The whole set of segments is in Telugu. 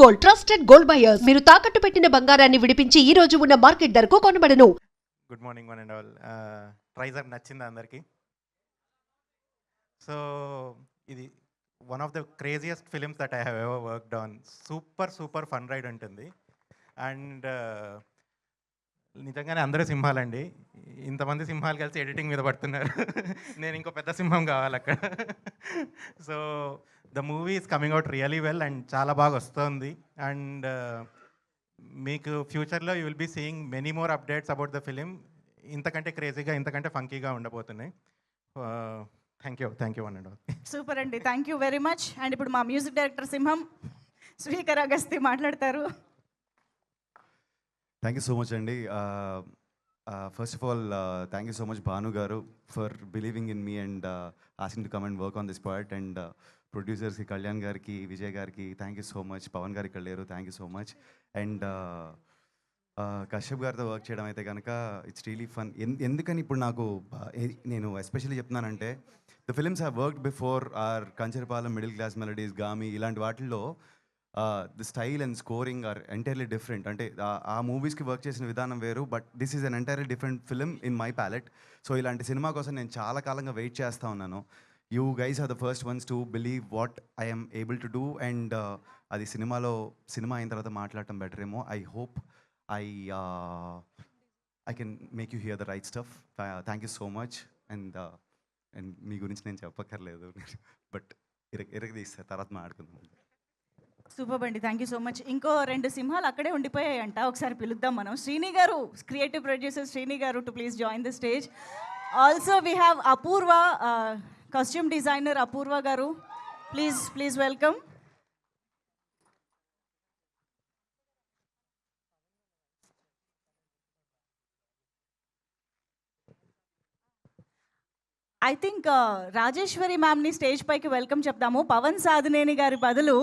గోల్డ్ ట్రస్టెడ్ గోల్డ్ బయర్స్ మీరు తాకట్టు పెట్టిన బంగారాన్ని విడిపించి ఈ రోజు ఉన్న మార్కెట్ ధరకు కొనబడను. Good morning one and all. Trizer నచ్చింది అందరికి. సో ఇది one of the craziest films that I have ever worked on. Super fun ride ఉంటుంది. అండ్ నిజంగానే అందరూ సింహాలండి. ఇంతమంది సింహాలు కలిసి ఎడిటింగ్ మీద పడుతున్నారు. నేను ఇంకో పెద్ద సింహం కావాలి అక్కడ. So the movie is coming out really well and చాలా బాగా వస్తుంది. అండ్ మీకు ఫ్యూచర్లో you will be seeing many more updates about the film. ఇంతకంటే క్రేజీగా ఇంతకంటే ఫంకీగా ఉండబోతున్నాయి. Thank you one and all. Super అండి, thank you very much. And ఇప్పుడు మా మ్యూజిక్ డైరెక్టర్ సింహం స్పీకర్ అగస్తి మాట్లాడతారు. థ్యాంక్ యూ సో మచ్ అండి. First of all thank you so much Bhanu garu for believing in me and asking to come and work on this part. And ప్రొడ్యూసర్స్కి కళ్యాణ్ గారికి, విజయ్ గారికి thank you so much. Pawan garu ఇక్కడ లేరు, thank you so much. And Kashyap గారితో వర్క్ చేయడం అయితే కనుక ఇట్స్ రియలీ ఫన్. ఎందుకని ఇప్పుడు నాకు నేను ఎస్పెషల్లీ చెప్తున్నానంటే the films have worked before are Kancharapalem, middle class melodies, Gaami, ఇలాంటి వాటిల్లో the style and scoring are entirely different. అంటే ఆ మూవీస్కి వర్క్ చేసిన విధానం వేరు, but this is an entirely different film in my palette. So ఇలాంటి సినిమా కోసం నేను చాలా కాలంగా వెయిట్ చేస్తూ ఉన్నాను. You guys are the first ones to believe what I'm able to do. అండ్ అది సినిమా అయిన తర్వాత మాట్లాడటం బెటర్ ఏమో. I hope I can make you hear the right stuff. Thank you so much. And మీ గురించి నేను చెప్పక్కర్లేదు, బట్ తీస్తారు తర్వాత మాట్లాడుకుందాం. సూపర్ అండి, థ్యాంక్ యూ సో మచ్. ఇంకో 2 సింహాలు అక్కడే ఉండిపోయాయంట, ఒకసారి పిలుద్దాం మనం. శ్రీని గారు, creative producer Srini garu, to please join the stage. Also we have Apoorva, costume designer Apoorva garu. Please welcome. I think Rajeshwari మ్యామ్ని స్టేజ్ పైకి వెల్కమ్ చెప్దాము. పవన్ సాధనేని గారి బదులు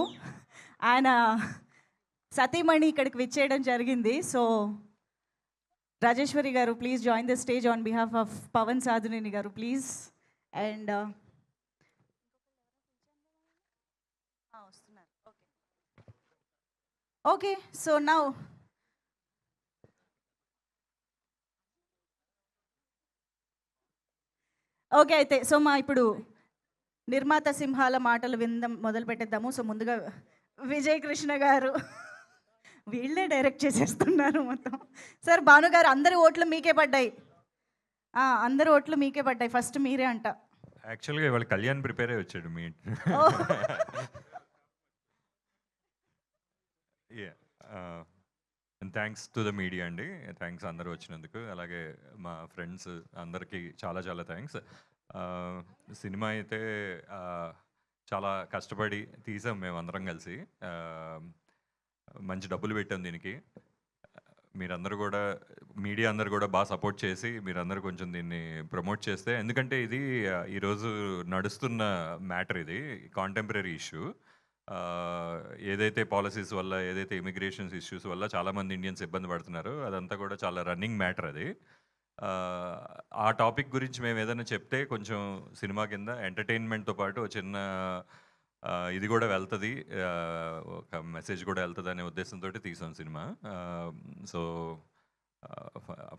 ఆయన సతీమణి ఇక్కడికి విచ్చేయడం జరిగింది. So Rajeshwari garu, please join the stage on behalf of Pawan Sadhaneni garu, please. And వస్తున్నారు. ఓకే, సో నౌ ఓకే అయితే సో ఇప్పుడు నిర్మాత సింహాల మాటలు విందాం, మొదలు పెట్టేద్దాము. సో ముందుగా విజయ్ కృష్ణ గారు, వీళ్ళే డైరెక్ట్ చేసేస్తున్నారు మొత్తం. సార్, భాను గారు, అందరి ఓట్లు మీకే పడ్డాయి. అందరి ఓట్లు మీకే పడ్డాయి, ఫస్ట్ మీరే అంట. యాక్చువల్గా ఇవాళ కళ్యాణ్ ప్రిపేర్ అయ్యి వచ్చాడు మీ థ్యాంక్స్ టు ద మీడియా అండి. థ్యాంక్స్ అందరూ వచ్చినందుకు. అలాగే మా ఫ్రెండ్స్ అందరికీ చాలా థ్యాంక్స్. సినిమా అయితే చాలా కష్టపడి తీసాం మేము అందరం కలిసి. మంచి డబ్బులు పెట్టాం దీనికి. మీరందరూ కూడా, మీడియా అందరూ కూడా బాగా సపోర్ట్ చేసి మీరందరూ కొంచెం దీన్ని ప్రమోట్ చేస్తే, ఎందుకంటే ఇది ఈరోజు నడుస్తున్న మ్యాటర్, ఇది కాంటెంపరీ ఇష్యూ. ఏదైతే పాలసీస్ వల్ల, ఏదైతే ఇమిగ్రేషన్స్ ఇష్యూస్ వల్ల చాలామంది ఇండియన్స్ ఇబ్బంది పడుతున్నారు, అదంతా కూడా చాలా రన్నింగ్ మ్యాటర్ అది. ఆ టాపిక్ గురించి మేము ఏదైనా చెప్తే కొంచెం సినిమా కింద ఎంటర్టైన్మెంట్తో పాటు చిన్న ఇది కూడా వెళ్తుంది, ఒక మెసేజ్ కూడా వెళ్తుంది అనే ఉద్దేశంతో తీసాం సినిమా. So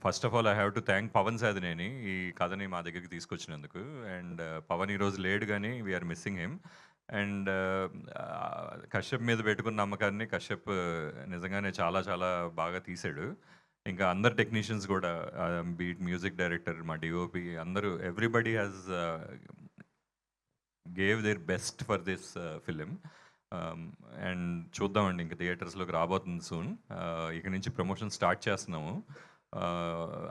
first of all I have to thank Pawan Sadhaneni ఈ కథని మా దగ్గరికి తీసుకొచ్చినందుకు. అండ్ పవన్ ఈరోజు లేడు, కానీ we're missing him. And Kashyap మీద పెట్టుకున్న నమ్మకాన్ని కశ్యప్ నిజంగానే చాలా బాగా తీసాడు. ఇంకా అందరు టెక్నీషియన్స్ కూడా, బీట్ మ్యూజిక్ డైరెక్టర్, మా డిఓపి, అందరూ, everybody has gave their best for this film. And చూద్దామండి, ఇంకా థియేటర్స్లోకి రాబోతుంది సూన్. ఇక నుంచి ప్రమోషన్ స్టార్ట్ చేస్తున్నాము.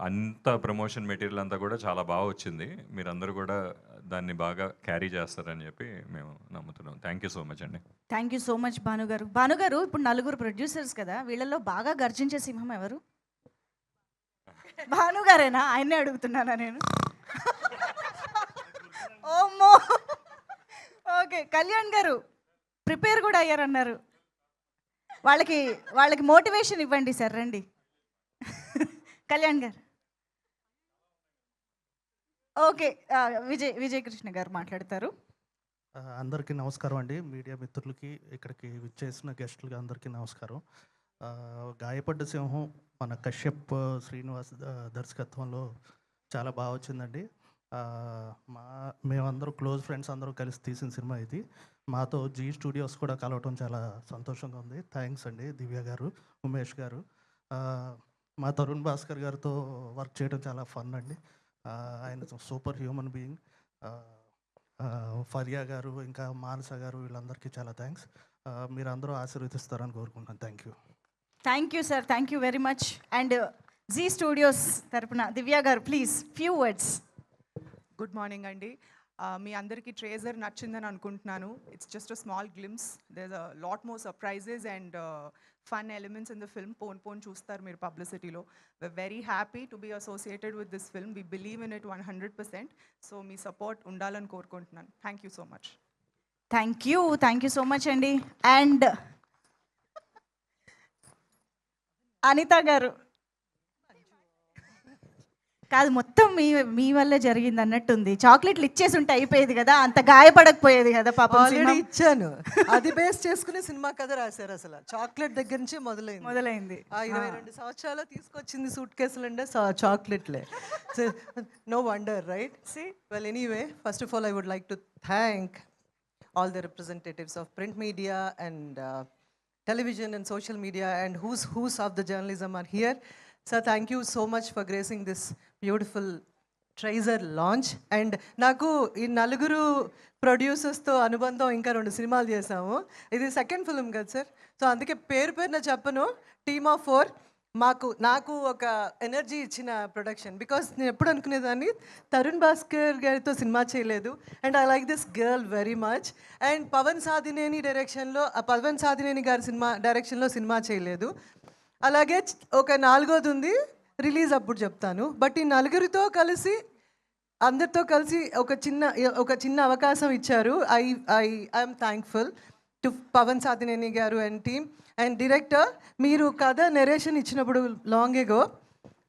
అంత ప్రమోషన్ మెటీరియల్ అంతా కూడా చాలా బాగా వచ్చింది. మీరందరూ కూడా దాన్ని బాగా క్యారీ చేస్తారని చెప్పి మేము నమ్ముతున్నాం. థ్యాంక్ యూ సో మచ్ అండి. Thank you so much Bhanu గారు. ఇప్పుడు 4 ప్రొడ్యూసర్స్ కదా, వీళ్ళలో బాగా గర్జించే సింహం ఎవరు? భాను గారేనా? ఆయన్నే అడుగుతున్నానా నేను? ఓమ్మో, ఓకే. కళ్యాణ్ గారు ప్రిపేర్ కూడా అయ్యారన్నారు. వాళ్ళకి మోటివేషన్ ఇవ్వండి సార్, రండి. కళ్యాణ్ గారు. ఓకే, విజయ్ కృష్ణ గారు మాట్లాడతారు. అందరికీ నమస్కారం అండి. మీడియా మిత్రులకి, ఇక్కడికి విచ్చేసిన గెస్టులకి అందరికీ నమస్కారం. గాయపడ్డ సింహం మన కశ్యప్ శ్రీనివాస్ దర్శకత్వంలో చాలా బాగా వచ్చిందండి. మా మేమందరం క్లోజ్ ఫ్రెండ్స్ అందరం కలిసి తీసిన సినిమా ఇది. మాతో జీ స్టూడియోస్ కూడా కలవటం చాలా సంతోషంగా ఉంది. థ్యాంక్స్ అండి దివ్య గారు, ఉమేష్ గారు. మా తరుణ్ భాస్కర్ గారితో వర్క్ చేయడం చాలా ఫన్ అండి. ఆయన సూపర్ హ్యూమన్ బీయింగ్. ఫరియా గారు, ఇంకా మానస గారు, వీళ్ళందరికీ చాలా థ్యాంక్స్. మీరు అందరూ ఆశీర్వదిస్తారని కోరుకుంటున్నాను. Thank you sir, thank you very much. And Zee studios తరపున Divya garu please few words. Good morning అండి. మీ అందరికీ ట్రేజర్ నచ్చిందని అనుకుంటున్నాను. It's just a small glimpse. There a lot more surprises and fun elements in the film. పోన్ చూస్తారు మీరు పబ్లిసిటీలో. we're very happy to be associated with this film. We believe in it 100%. So me support ఉండాలని కోరుకుంటున్నాను. Thank you so much. Thank you so much అండి. అండ్ అనిత గారు, కాదు మొత్తం మీ వల్లే జరిగింది అన్నట్టుంది. చాక్లెట్లు ఇచ్చేసి ఉంటే అయిపోయేది కదా, అంత గాయపడకపోయేది కదా పాపం. ఆల్రెడీ ఇచ్చాను, అది బేస్ చేసుకుని సినిమా కథ రాశారు. అసలు చాక్లెట్ దగ్గర నుంచి మొదలైంది. 22 సంవత్సరాలు తీసుకొచ్చింది సూట్ కేసులు అంటే చాక్లెట్లే. No wonder, right? See well, anyway, first of all I would like to thank all the representatives of print media and television and social media and who's of the journalism are here. So thank you so much for gracing this beautiful ట్రైజర్ launch. And నాకు ఈ నలుగురు ప్రొడ్యూసర్స్తో అనుబంధం, ఇంకా 2 సినిమాలు చేసాము. ఇది సెకండ్ ఫిల్మ్ కదా సార్, సో అందుకే పేరున చెప్పను. టీమ్ ఆఫ్ 4 నాకు ఒక ఎనర్జీ ఇచ్చిన ప్రొడక్షన్. బికాస్ నేను ఎప్పుడు అనుకునేదాన్ని తరుణ్ భాస్కర్ గారితో సినిమా చేయలేదు, and I like this girl very much. And Pawan Sadhineni గారి డైరెక్షన్లో సినిమా చేయలేదు. అలాగే ఒక 4వది ఉంది, రిలీజ్ అప్పుడు చెప్తాను. బట్ ఈ నలుగురితో కలిసి, అందరితో కలిసి ఒక చిన్న అవకాశం ఇచ్చారు. I'm thankful to Pawan Sadhineni garu and team. And director, మీరు కథ నెరేషన్ ఇచ్చినప్పుడు లాంగ్ ఎగో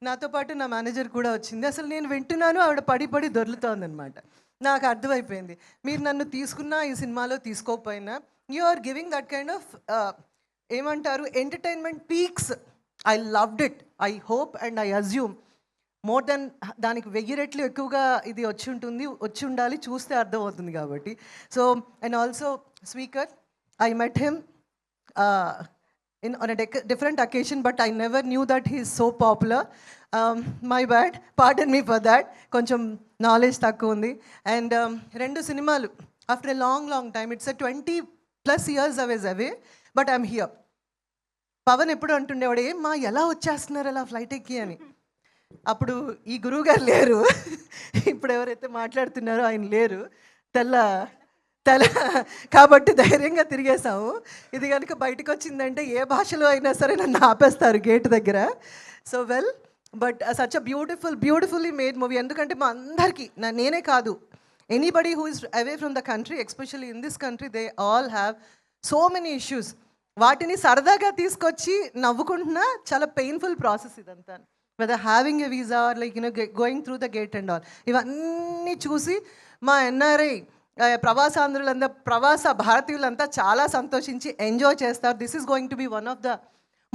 నాతో పాటు నా మేనేజర్ కూడా వచ్చింది. అసలు నేను వింటున్నాను, ఆవిడ పడి దొర్లుతోందనమాట. నాకు అర్థమైపోయింది, మీరు నన్ను తీసుకున్నా ఈ సినిమాలో తీసుకోకపోయినా you are giving that kind of ఏమంటారు, entertainment peaks. I loved it. I hope and I assume more then దానికి 1000 రెట్లు ఎక్కువగా ఇది వచ్చి ఉండాలి, చూస్తే అర్థమవుతుంది కాబట్టి. So and also speaker, I met him on a different occasion, but I never knew that he is so popular. My bad, pardon me for that. కొంచెం నాలెడ్జ్ తక్కువ ఉంది. అండ్ 2 సినిమాలు after a long time, it's 20+ years I was away, but I'm here. Pawan ఎప్పుడు అంటుండేవాడు, ఏమ్మా ఎలా వచ్చేస్తున్నారు అలా ఫ్లైట్ ఎక్కి అని. అప్పుడు ఈ గురువు గారు లేరు, ఇప్పుడు ఎవరైతే మాట్లాడుతున్నారో ఆయన లేరు, తెల్ల కాబట్టి ధైర్యంగా తిరిగేసాము. ఇది కనుక బయటకు వచ్చిందంటే ఏ భాషలో అయినా సరే నన్ను ఆపేస్తారు గేట్ దగ్గర. So well, but such a beautifully made movie. ఎందుకంటే మా అందరికీ, నేనే కాదు, anybody who is away from the country, especially in this country, they all have so many issues. వాటిని సరదాగా తీసుకొచ్చి నవ్వుకుంటున్నా, చాలా పెయిన్ఫుల్ ప్రాసెస్ ఇదంతా. Whether having a visa or like going through the gate and all, ఇవన్నీ చూసి మా ఎన్ఆర్ఐ ప్రవాస భారతీయులంతా చాలా సంతోషించి ఎంజాయ్ చేస్తారు. This is going to be one of the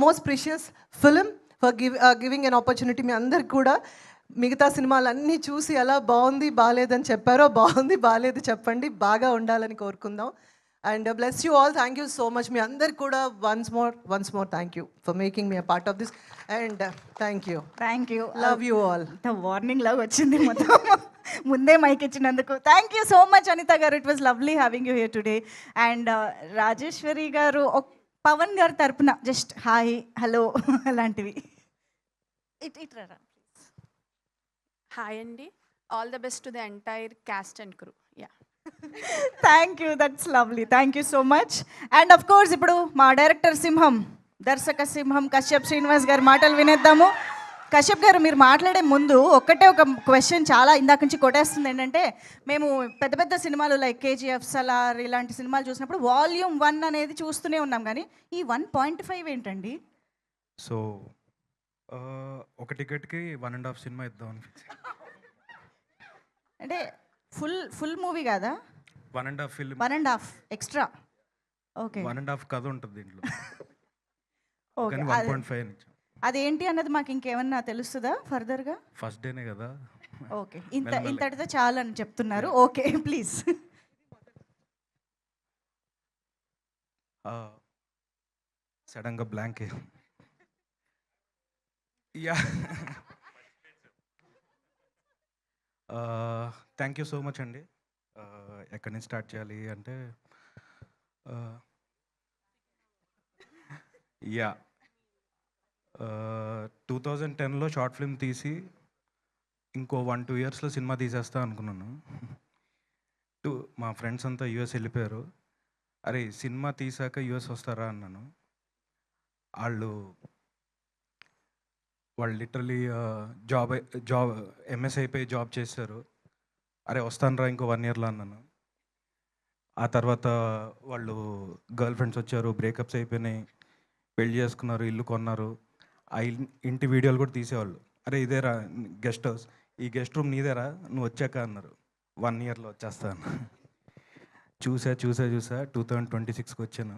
most precious film for giving an opportunity. మీ అందరికి కూడా మిగతా సినిమాలన్నీ చూసి ఎలా బాగుంది బాగాలేదని చెప్పారో, బాగుంది బాగాలేదు చెప్పండి, బాగా ఉండాలని కోరుకుందాం. And bless you all. Thank you so much. మీ అందరికి కూడా once more thank you for making me a part of this. And thank you, love you all. Warning లాగా వచ్చింది మొత్తం ముందే మైక్ ఇచ్చినందుకు. Thank you so much Anitha garu. It was lovely having you here today. And Rajeshwari garu, Pawan గారి తరపున జస్ట్ హాయ్, హలో అలాంటివి. ఇట్రా. హాయ్ అండి, all the best to the entire caste and crew. Yeah, thank you, that's lovely. Thank you so much. And of course ఇప్పుడు మా డైరెక్టర్ సింహం, దర్శక సింహం కశ్యప్ శ్రీనివాస్ గారి మాటలు వినేద్దాము. కశ్యప్ గారు, మీరు మాట్లాడే ముందు ఒక క్వశ్చన్ చాలా ఇందాక నుంచి కొట్టేస్తుంది. ఏంటంటే, మేము పెద్ద సినిమాలు లైక్ కేజీఎఫ్, సలార్ ఇలాంటి సినిమాలు చూసినప్పుడు వాల్యూమ్ 1 అనేది చూస్తూనే ఉన్నాం, కానీ ఈ 1.5 ఏంటండి? సో ఒక టికెట్కి 1.5 సినిమా ఇద్దాం అని ఫిక్స్. అంటే ఫుల్ మూవీ కాదా? 1.5 ఫిల్మ్ 1.5 ఎక్స్ట్రా. ఓకే 1.5 కథ ఉంటుంది దీంట్లో, ఓకే. కానీ 1.5 ఇచ్చాం. అదేంటి అన్నది మాకు ఇంకేమన్నా తెలుస్తుందా ఫర్దర్గా? ఫస్ట్ డేనే కదా. ఓకే, మెల్లమెల్లగా. ఇంతటితో చాలు అని చెప్తున్నారు. Okay please. సడన్గా blank. Yeah, thank you so much అండి. ఎక్కడి నుంచి స్టార్ట్ చేయాలి అంటే, యా 2010లో షార్ట్ ఫిల్మ్ తీసి ఇంకో 1-2 ఇయర్స్లో సినిమా తీసేస్తా అనుకున్నాను. మా ఫ్రెండ్స్ అంతా యూఎస్ వెళ్ళిపోయారు. అరే సినిమా తీసాక యూఎస్ వస్తారా అన్నాను. వాళ్ళు లిటరలీ జాబ్ ఎంఎస్ అయిపోయి జాబ్ చేశారు. అరే వస్తానురా ఇంకో 1 ఇయర్లో అన్నాను. ఆ తర్వాత వాళ్ళు గర్ల్ ఫ్రెండ్స్ వచ్చారు, బ్రేకప్స్ అయిపోయినాయి, పెళ్లి చేసుకున్నారు, ఇల్లు కొన్నారు. ఆ ఇంటి వీడియోలు కూడా తీసేవాళ్ళు. అరే ఇదేరా గెస్ట్ హౌస్, ఈ గెస్ట్ రూమ్ నీదేరా, నువ్వు వచ్చాక అన్నారు. 1 ఇయర్లో వచ్చేస్తాను. చూసా 2026కి వచ్చాను.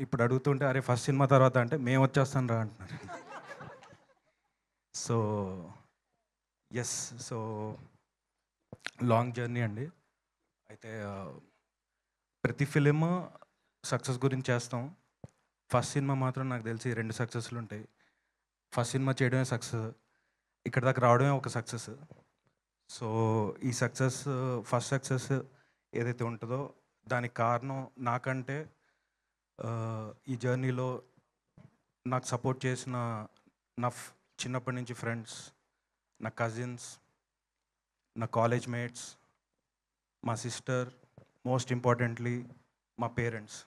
ఇప్పుడు అడుగుతుంటే అరే ఫస్ట్ సినిమా తర్వాత అంటే మేము వచ్చేస్తాను రా అంటున్నారు. So yes, so long journey అండి. అయితే ప్రతి ఫిలిం సక్సెస్ గురించి చేస్తాం. ఫస్ట్ సినిమా మాత్రం నాకు తెలిసి 2 సక్సెస్లు ఉంటాయి. ఫస్ట్ సినిమా చేయడమే సక్సెస్, ఇక్కడ దాకా రావడమే ఒక సక్సెస్. సో ఈ సక్సెస్, ఫస్ట్ సక్సెస్ ఏదైతే ఉంటుందో దానికి కారణం నాకంటే ఈ జర్నీలో నాకు సపోర్ట్ చేసిన నా చిన్నప్పటి నుంచి ఫ్రెండ్స్, నా కజిన్స్, నా కాలేజ్ మేట్స్, మా సిస్టర్, మోస్ట్ ఇంపార్టెంట్లీ మా parents.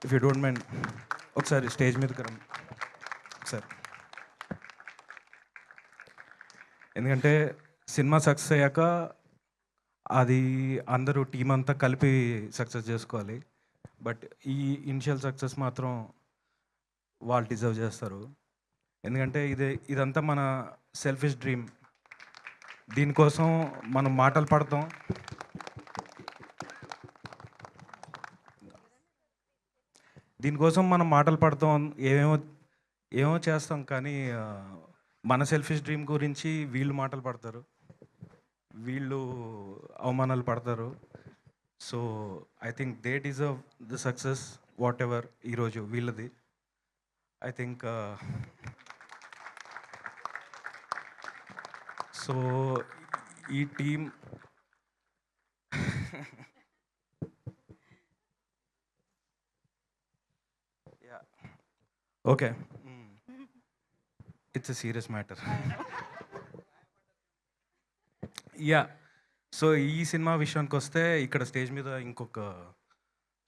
If you don't mind ఒకసారి స్టేజ్ మీదకి రండి ఒకసారి. ఎందుకంటే సినిమా సక్సెస్ అయ్యాక అది అందరూ టీం అంతా కలిపి సక్సెస్ చేసుకోవాలి. బట్ ఈ ఇనిషియల్ సక్సెస్ మాత్రం వాళ్ళు డిజర్వ్ చేస్తారు. ఎందుకంటే ఇదంతా మన సెల్ఫిష్ డ్రీమ్. దీనికోసం మనం మాటలు పడతాం, ఏమేమో చేస్తాం, కానీ మన సెల్ఫిష్ డ్రీమ్ గురించి వీళ్ళు మాటలు పడతారు, వీళ్ళు అవమానాలు పడతారు. So I think they deserve the success whatever ఈరోజు వీళ్ళది. ఐ థింక్ సో ఈ team okay, it's a serious matter. Yeah, so ఈ సినిమా విషయానికి వస్తే ఇక్కడ స్టేజ్ మీద ఇంకొక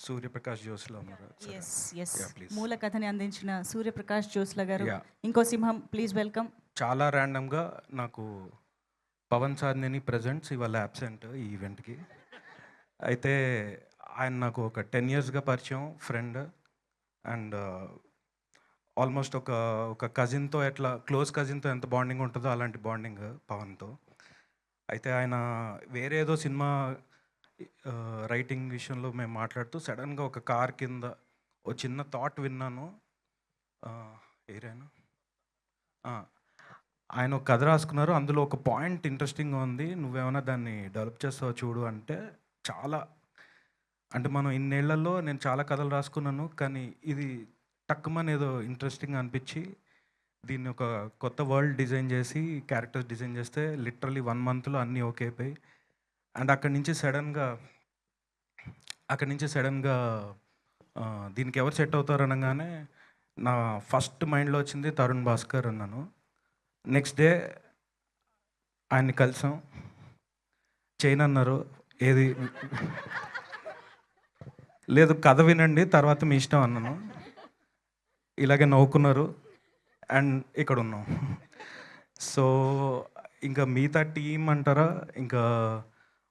సూర్యప్రకాష్ జోస్లా ఉన్నారు. Yes yes, Yeah, please. మూల కథని అందించిన సూర్యప్రకాష్ జోస్లా గారు, Yeah. ఇంకో సింహం, ప్లీజ్ వెల్కమ్. చాలా ర్యాండమ్గా నాకు పవన్ సాధ్నేని ప్రజెంట్స్ ఇవాళ అబ్సెంట్ ఈ ఈవెంట్కి. అయితే ఆయన నాకు ఒక 10 yearsగా పరిచయం, ఫ్రెండ్, అండ్ ఆల్మోస్ట్ ఒక కజిన్తో ఎట్లా క్లోజ్ కజిన్తో ఎంత బాండింగ్ ఉంటుందో అలాంటి బాండింగ్ పవన్తో. అయితే ఆయన వేరే ఏదో సినిమా రైటింగ్ విషయంలో మేము మాట్లాడుతూ సడన్గా ఒక కార్ కింద ఓ చిన్న థాట్ విన్నాను. ఏరైనా ఆయన ఒక కథ రాసుకున్నారు, అందులో ఒక పాయింట్ ఇంట్రెస్టింగ్గా ఉంది, నువ్వేమైనా దాన్ని డెవలప్ చేస్తావు చూడు అంటే, చాలా అంటే మనం ఇన్నేళ్లలో నేను చాలా కథలు రాసుకున్నాను, కానీ ఇది టక్కుమని ఏదో ఇంట్రెస్టింగ్ అనిపించి దీన్ని ఒక కొత్త వరల్డ్ డిజైన్ చేసి క్యారెక్టర్స్ డిజైన్ చేస్తే లిటరలీ 1 monthలో అన్నీ ఓకే అయిపోయి, అండ్ అక్కడి నుంచి సడన్గా దీనికి ఎవరు సెట్ అవుతారు అనగానే నా ఫస్ట్ మైండ్లో వచ్చింది తరుణ్ భాస్కర్ అన్నాను. నెక్స్ట్ డే ఆయన్ని కలిసాం, చైన్ అన్నారు, ఏది లేదు కథ వినండి తర్వాత మీ ఇష్టం అన్నాను. ఇలాగే నవ్వుకున్నారు అండ్ ఇక్కడ ఉన్నాం. సో ఇంకా మిగతా టీం అంటారా, ఇంకా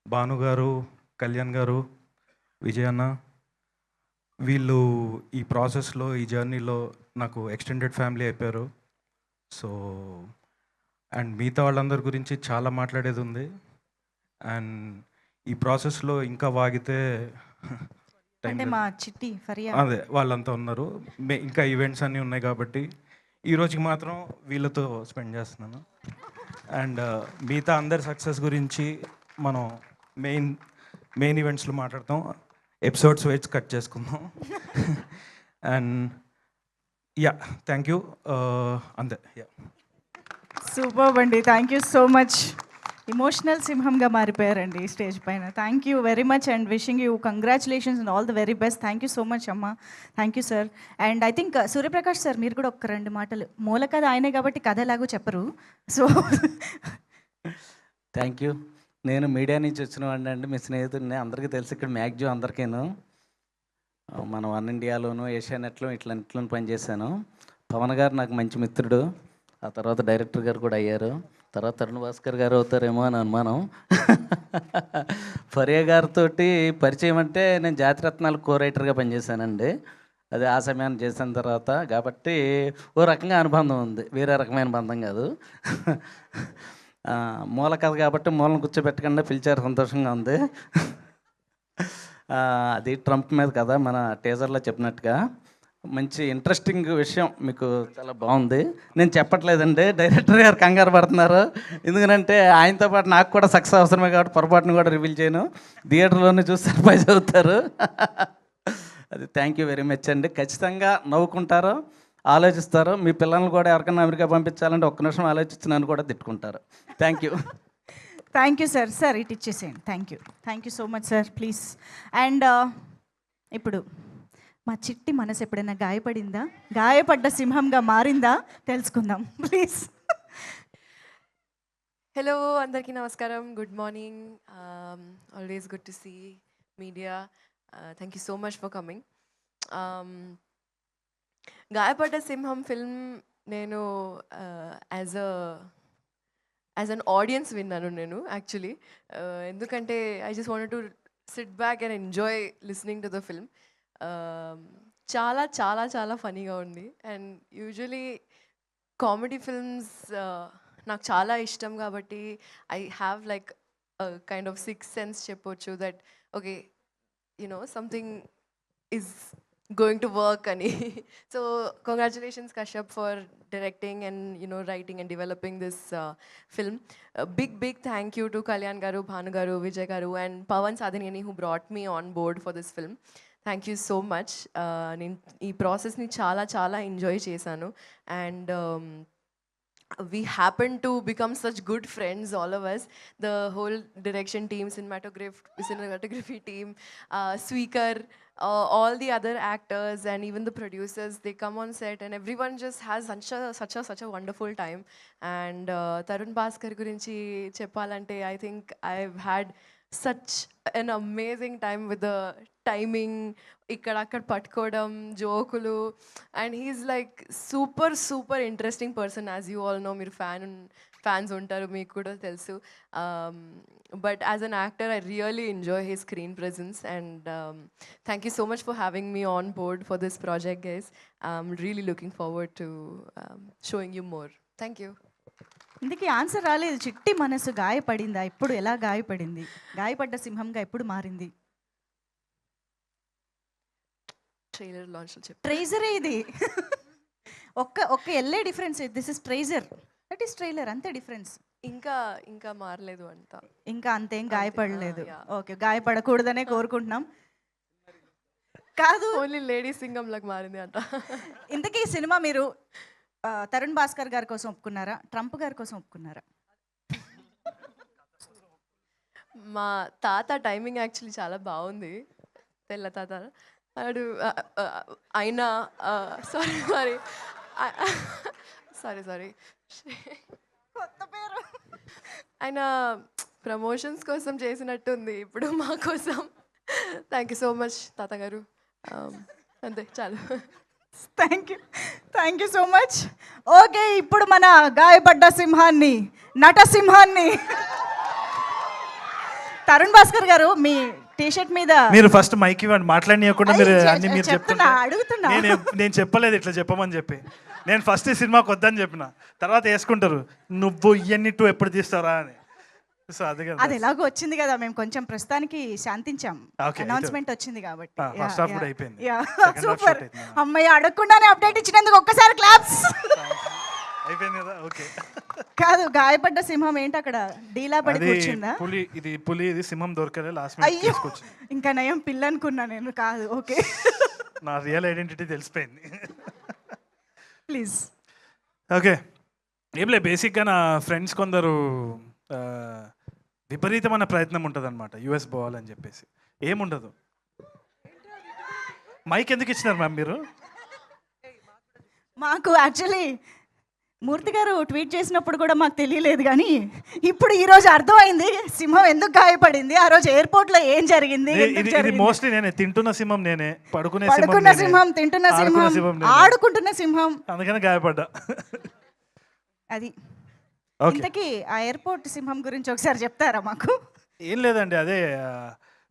భాను గారు, కళ్యాణ్ గారు, విజయ్ అన్న, వీళ్ళు ఈ ప్రాసెస్లో, ఈ జర్నీలో నాకు ఎక్స్టెండెడ్ ఫ్యామిలీ అయిపోయారు. సో అండ్ మిగతా వాళ్ళందరి గురించి చాలా మాట్లాడేది ఉంది. అండ్ ఈ ప్రాసెస్లో ఇంకా వాగితే టైం అంటే మా చిట్టి ఫరియా అదే వాళ్ళంతా ఉన్నారు. ఇంకా ఈవెంట్స్ అన్నీ ఉన్నాయి కాబట్టి ఈ రోజుకి మాత్రం వీళ్ళతో స్పెండ్ చేస్తున్నాను. అండ్ మిగతా అందరి సక్సెస్ గురించి మనం మెయిన్ ఈవెంట్స్లో మాట్లాడతాం. ఎపిసోడ్స్ వైజ్ కట్ చేసుకుందాం. And yeah, thank you. అంతే. యా, సూపర్ అండి. Thank you so much. Emotional సింహంగా మారిపోయారండి ఈ స్టేజ్ పైన. Thank you very much and wishing you congratulations and all the very best. Thank you so much అమ్మ. Thank you sir. And I think Suryaprakash sir మీరు కూడా ఒక 2 మాటలు. మూల కథ ఆయనే కాబట్టి కథ ఎలాగో చెప్పరు. So thank you. నేను మీడియా నుంచి వచ్చిన వాడిని అండి, మీ స్నేహితుడిని. అందరికీ తెలుసు ఇక్కడ మ్యాక్సిమం అందరికీను. మనం వన్ ఇండియాలోను ఏషియానెట్లో ఇట్లా పనిచేశాను. పవన్ గారు నాకు మంచి మిత్రుడు. ఆ తర్వాత డైరెక్టర్ గారు కూడా అయ్యారు. తర్వాత తరుణ్ భాస్కర్ గారు అవుతారేమో అని అనుమానం. ఫరియా గారితో పరిచయం అంటే నేను జాతిరత్నాలు కో రైటర్గా పనిచేశానండి. అది ఆ సమయాన్ని చేసిన తర్వాత కాబట్టి ఓ రకంగా అనుబంధం ఉంది, వేరే రకమైన బంధం కాదు. మూల కథ కాబట్టి మూలను కూర్చోబెట్టకుండా పిలిచారు, సంతోషంగా ఉంది. అది ట్రంప్ మీద కథ, మన టీజర్లో చెప్పినట్టుగా. మంచి ఇంట్రెస్టింగ్ విషయం, మీకు చాలా బాగుంది. నేను చెప్పట్లేదండి, డైరెక్టర్ గారు కంగారు పడుతున్నారు. ఎందుకంటే ఆయనతో పాటు నాకు కూడా సక్సెస్ అవసరమే కాబట్టి పొరపాటును కూడా రివీల్ చేయను. థియేటర్లోనే చూసి సర్ప్రైజ్ అవుతారు. అది థ్యాంక్ యూ వెరీ మచ్ అండి. ఖచ్చితంగా నవ్వుకుంటారు, ఆలోచిస్తారు. మీ పిల్లల్ని కూడా ఎవరికైనా అమెరికా పంపించాలంటే ఒక్క నిమిషం ఆలోచించి నన్ను కూడా తిట్టుకుంటారు. Thank you. Thank you sir. Sir ఇటు ఇచ్చేసేయండి. Thank you so much sir, please. And ఇప్పుడు మా చిట్టి మనసు ఎప్పుడైనా గాయపడిందా, గాయపడ్డ సింహంగా మారిందా తెలుసుకుందాం ప్లీజ్. హలో, అందరికీ నమస్కారం, good morning. Always good to see media. Thank you so much for coming. Gayapadda Simham film నేను యాజ్ అన్ ఆడియన్స్ విన్నాను నేను యాక్చువల్లీ. ఎందుకంటే I just wanted to SIT back and enjoy listening to the film. చాలా చాలా చాలా ఫనీగా ఉంది. అండ్ యూజువలీ కామెడీ ఫిల్మ్స్ నాకు చాలా ఇష్టం కాబట్టి I have like kind of six sense చెప్పొచ్చు that okay something is going to work ani. So congratulations Kashyap for directing and writing and developing this film. A big thank you to Kalyan garu, Bhanu garu, Vijay garu and Pawan Sadhanini who brought me on board for this film. Thank you so much. నేను ఈ ప్రాసెస్ ని చాలా ఎంజాయ్ చేశాను. And we happened to become such good friends, all of us, the whole direction team, cinematography team, Sweekar, all the other actors and even the producers. They come on set and everyone just has such a wonderful time. And Tarun Bhaskar gurinchi cheppalante, I think I've had such an amazing time with the timing, ikkada patkodam, jokulu, and he's like super interesting person. As you all know, meer fans untaru, meeku kuda telusu. But as an actor, I really enjoy his screen presence. And thank you so much for having me on board for this project, guys. I'm really looking forward to showing you more. Thank you. ఇందుకే ఆన్సర్ రాలేదు. చిట్టి మనసు గాయపడిందా, ఇప్పుడు ఎలా గాయపడింది, గాయపడ్డ సింహంగా ఎప్పుడు మారింది? ట్రైలర్ లాంచ్ లో ట్రైజరే ఇది. ఒక్క ఎల్లే difference. This is trizer, that is trailer, అంతే డిఫరెన్స్. ఇంకా మారలేదు అంతా, ఇంకా అంతేం గాయపడలేదు. ఓకే, గాయపడకూడదనే కోరుకుంటున్నాం. కాదు, ఓన్లీ లేడీ సింగం లాగా మారింది అంట. ఇంతకీ ఈ సినిమా మీరు తరుణ్ భాస్కర్ గారి కోసం ఒప్పుకున్నారా, ట్రంప్ గారి కోసం ఒప్పుకున్నారా? మా తాత టైమింగ్ యాక్చువల్లీ చాలా బాగుంది, తెల్ల తాత. అడు అయినా సారీ కొత్త పేరు. ఆయన ప్రమోషన్స్ కోసం చేసినట్టుంది ఇప్పుడు మా కోసం. థ్యాంక్ యూ సో మచ్ తాతగారు. అంతే చాలు. Thank you so much. Okay, ఇప్పుడు మన గాయపడ్డ సింహాన్ని, నటసింహాన్ని తరుణ్ భాస్కర్ గారు, మీ టీషర్ట్ మీద మీరు ఫస్ట్ మైక్ ఇవ్వండి, మాట్లాడనీయకుండా మీరు అన్ని మీరు అడుగుతున్నా. నేను చెప్పలేదు ఇట్లా చెప్పమని చెప్పి. నేను ఫస్ట్ ఈ సినిమాకి వద్దని చెప్పిన, తర్వాత వేసుకుంటారు నువ్వు ఇవన్నీ టూ ఎప్పుడు తీస్తారా అని. సో అది కదా, అది ఎలాగో వచ్చింది కదా, మేము కొంచెం ప్రస్తుతానికి శాంతించాం. Okay, అనౌన్స్మెంట్ వచ్చింది కాబట్టి. ఫస్ట్ హాఫ్ కూడా అయిపోయింది. సూపర్. అమ్మాయి అడగకుండానే అప్డేట్ ఇచ్చినందుకు ఒక్కసారి క్లాప్స్. అయిపోయింది కదా, ఓకే. కాదు, గాయపడ్డ సింహం ఏంటి అక్కడ డీలా పడి కూర్చుందా? పులి ఇది సింహం దొరకలే లాస్ట్ అయ్యో, తీసుకొచ్చింది. ఇంకా నయం పిల్ల అనుకున్నా నేను. కాదు, ఓకే. నా రియల్ ఐడెంటిటీ తెలిసిపోయింది. ప్లీజ్. ఓకే, ఏం లేదు, బేసిక్గా నా ఫ్రెండ్స్ కొందరు విపరీతమైన ప్రయత్నం ఉంటుంది అనమాట యూఎస్ పోవాలని చెప్పేసి. ఏముండదు. మైక్ ఎందుకు ఇచ్చినారు మ్యామ్ మీరు? మాకు యాక్చువల్లీ మూర్తి గారు ట్వీట్ చేసినప్పుడు కూడా మాకు తెలియలేదు, కానీ ఇప్పుడు ఈ రోజు అర్థమైంది సింహం ఎందుకు గాయపడింది, ఆ రోజు ఎయిర్పోర్ట్ లో ఏం జరిగింది. ఇది మోస్ట్లీ నేనే తింటున్న సింహం, నేనే పడుకున్న సింహం, తింటున్న సింహం, ఆడుకుంటున్న సింహం, అందుకని గాయపడ్డా. అది. ఇంతకీ ఆ ఎయిర్పోర్ట్ సింహం గురించి ఒకసారి చెప్తారా మాకు? ఏం లేదండి, అదే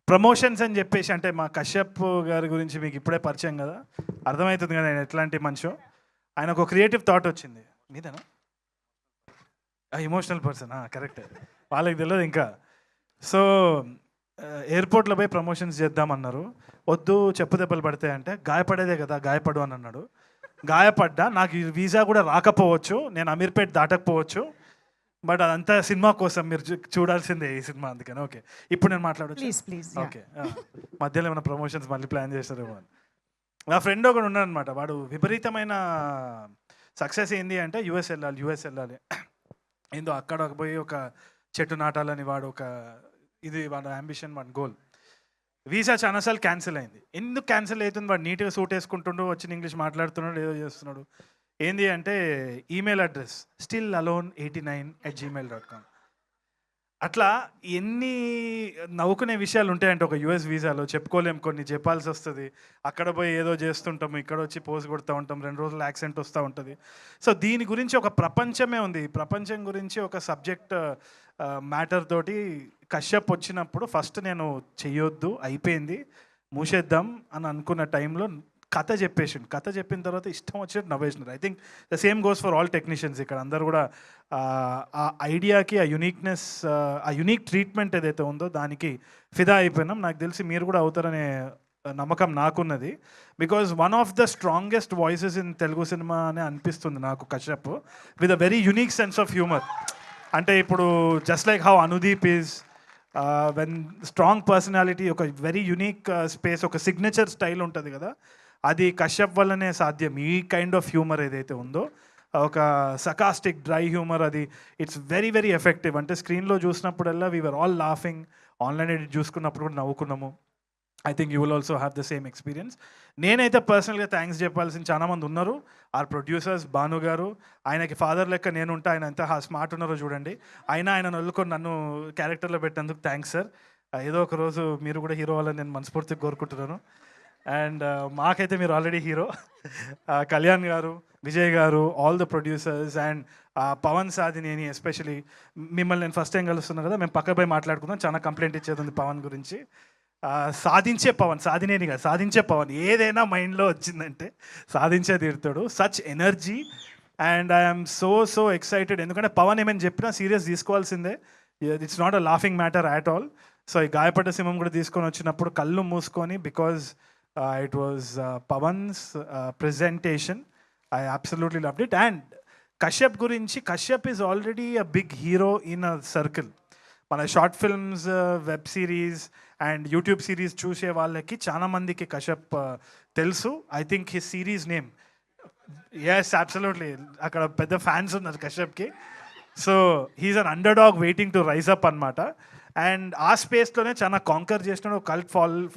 ప్రమోషన్స్ అని చెప్పేసి, అంటే మా కశ్యప్ గారి గురించి మీకు ఇప్పుడే పరిచయం కదా, అర్థమవుతుంది కదా నేను ఎట్లాంటి మనిషి. ఆయనకు ఒక క్రియేటివ్ థాట్ వచ్చింది. మీదేనా? ఎమోషనల్ పర్సన్, కరెక్ట్, వాళ్ళకి తెలియదు ఇంకా. సో ఎయిర్పోర్ట్లో పోయి ప్రమోషన్స్ చేద్దామన్నారు. వద్దు, చెప్పు దెబ్బలు పడతాయి అంటే, గాయపడేదే కదా, గాయపడు అని అన్నాడు. గాయపడ్డా, నాకు ఈ వీసా కూడా రాకపోవచ్చు, నేను అమీర్పేట్ దాటకపోవచ్చు, బట్ అదంతా సినిమా కోసం, మీరు చూడాల్సిందే ఈ సినిమా, అందుకని. ఓకే, ఇప్పుడు నేను మాట్లాడచ్చు? ప్లీజ్. ఓకే, మధ్యలో ఏమైనా ప్రమోషన్స్ మళ్ళీ ప్లాన్ చేస్తారేమో అని. నా ఫ్రెండ్ ఒకడు ఉన్నాడు అనమాట, వాడు విపరీతమైన సక్సెస్ ఏంది అంటే యూఎస్ వెళ్ళాలి ఏందో అక్కడ పోయి ఒక చెట్టు నాటాలని వాడు వాడు అంబిషన్, వాడి గోల్. వీసా చాలాసార్లు క్యాన్సిల్ అయింది. ఎందుకు క్యాన్సిల్ అవుతుంది? వాడు నీట్గా సూట్ వేసుకుంటుండు, వచ్చిన ఇంగ్లీష్ మాట్లాడుతున్నాడు, ఏదో చేస్తున్నాడు. ఏంది అంటే ఈమెయిల్ అడ్రస్ stillalone89@gmail.com. అట్లా ఎన్ని నవ్వుకునే విషయాలు ఉంటాయంటే ఒక యూఎస్ వీసాలో, చెప్పుకోలేం, కొన్ని చెప్పాల్సి వస్తుంది. అక్కడ పోయి ఏదో చేస్తుంటాము, ఇక్కడ వచ్చి పోజ్ కొడుతూ ఉంటాం, 2 రోజులు యాక్సెంట్ వస్తూ ఉంటుంది. సో దీని గురించి ఒక ప్రపంచమే ఉంది. ఈ ప్రపంచం గురించి ఒక సబ్జెక్ట్ మ్యాటర్ తోటి కశ్యప్ వచ్చినప్పుడు ఫస్ట్ నేను చెయ్యొద్దు, అయిపోయింది, మూసేద్దాం అని అనుకున్న టైంలో కథ చెప్పిన తర్వాత ఇష్టం వచ్చినట్టు నవ్వేసినారు. I think the same goes for all technicians. ఇక్కడ అందరూ కూడా ఆ ఐడియాకి, ఆ యూనిక్నెస్, ఆ యూనిక్ ట్రీట్మెంట్ ఏదైతే ఉందో దానికి ఫిదా అయిపోయినాం. నాకు తెలిసి మీరు కూడా అవుతారనే నమ్మకం నాకున్నది. Because one of the strongest voices in Telugu cinema అని అనిపిస్తుంది నాకు Kashyap, with a very unique sense of humour. అంటే ఇప్పుడు just like how Anudeep is when strong personality, ఒక వెరీ యూనిక్ స్పేస్, ఒక సిగ్నేచర్ స్టైల్ ఉంటుంది కదా, అది కశ్యప్ వల్లనే సాధ్యం. ఈ కైండ్ ఆఫ్ హ్యూమర్ ఏదైతే ఉందో, ఒక సకాస్టిక్ డ్రై హ్యూమర్, అది ఇట్స్ వెరీ వెరీ ఎఫెక్టివ్. అంటే స్క్రీన్లో చూసినప్పుడల్లా we're all laughing, online edit చూసుకున్నప్పుడు కూడా నవ్వుకున్నాము. I think you will also have the same experience. నేనైతే పర్సనల్గా థ్యాంక్స్ చెప్పాల్సిన చాలామంది ఉన్నారు. ఆర్ ప్రొడ్యూసర్స్, భాను గారు, ఆయనకి ఫాదర్ లెక్క నేను ఉంటా, ఆయన ఎంత స్మార్ట్ ఉన్నారో చూడండి. ఆయన వదులుకొని నన్ను క్యారెక్టర్లో పెట్టినందుకు థ్యాంక్స్ సార్. ఏదో ఒక రోజు మీరు కూడా హీరో అవ్వాలని నేను మనస్ఫూర్తిగా కోరుకుంటున్నాను. అండ్ మాకైతే మీరు already hero. Kalyan garu, Vijay garu, all the producers, and Pawan Sadhineni especially. మిమ్మల్ని నేను ఫస్ట్ టైం కలుస్తున్నాను కదా, మేము పక్క పోయి మాట్లాడుకుందాం, చాలా కంప్లైంట్ ఇచ్చేది ఉంది పవన్ గురించి. సాధించే పవన్, సాధినేని కాదు, సాధించే పవన్. ఏదైనా మైండ్లో వచ్చిందంటే సాధించే తీరుతాడు. Such energy, and I'm so excited. ఎందుకంటే పవన్ ఏమైనా చెప్పినా సీరియస్ తీసుకోవాల్సిందే. It's not a laughing matter at all. So ఈ గాయపడ్డ సింహం కూడా తీసుకొని వచ్చినప్పుడు కళ్ళు మూసుకొని, because it was Pawan's presentation. I absolutely loved it. And Kashyap gurinchi, Kashyap is already a big hero in a circle. Mana short films, web series and YouTube series choose vallaki chaana mandiki Kashyap telusu. I think his series name, yes, absolutely, akkada pedda fans unnaru Kashyap ki. So he's an underdog waiting to rise up annamata. And aa space lone chaana conquer chestunadu, cult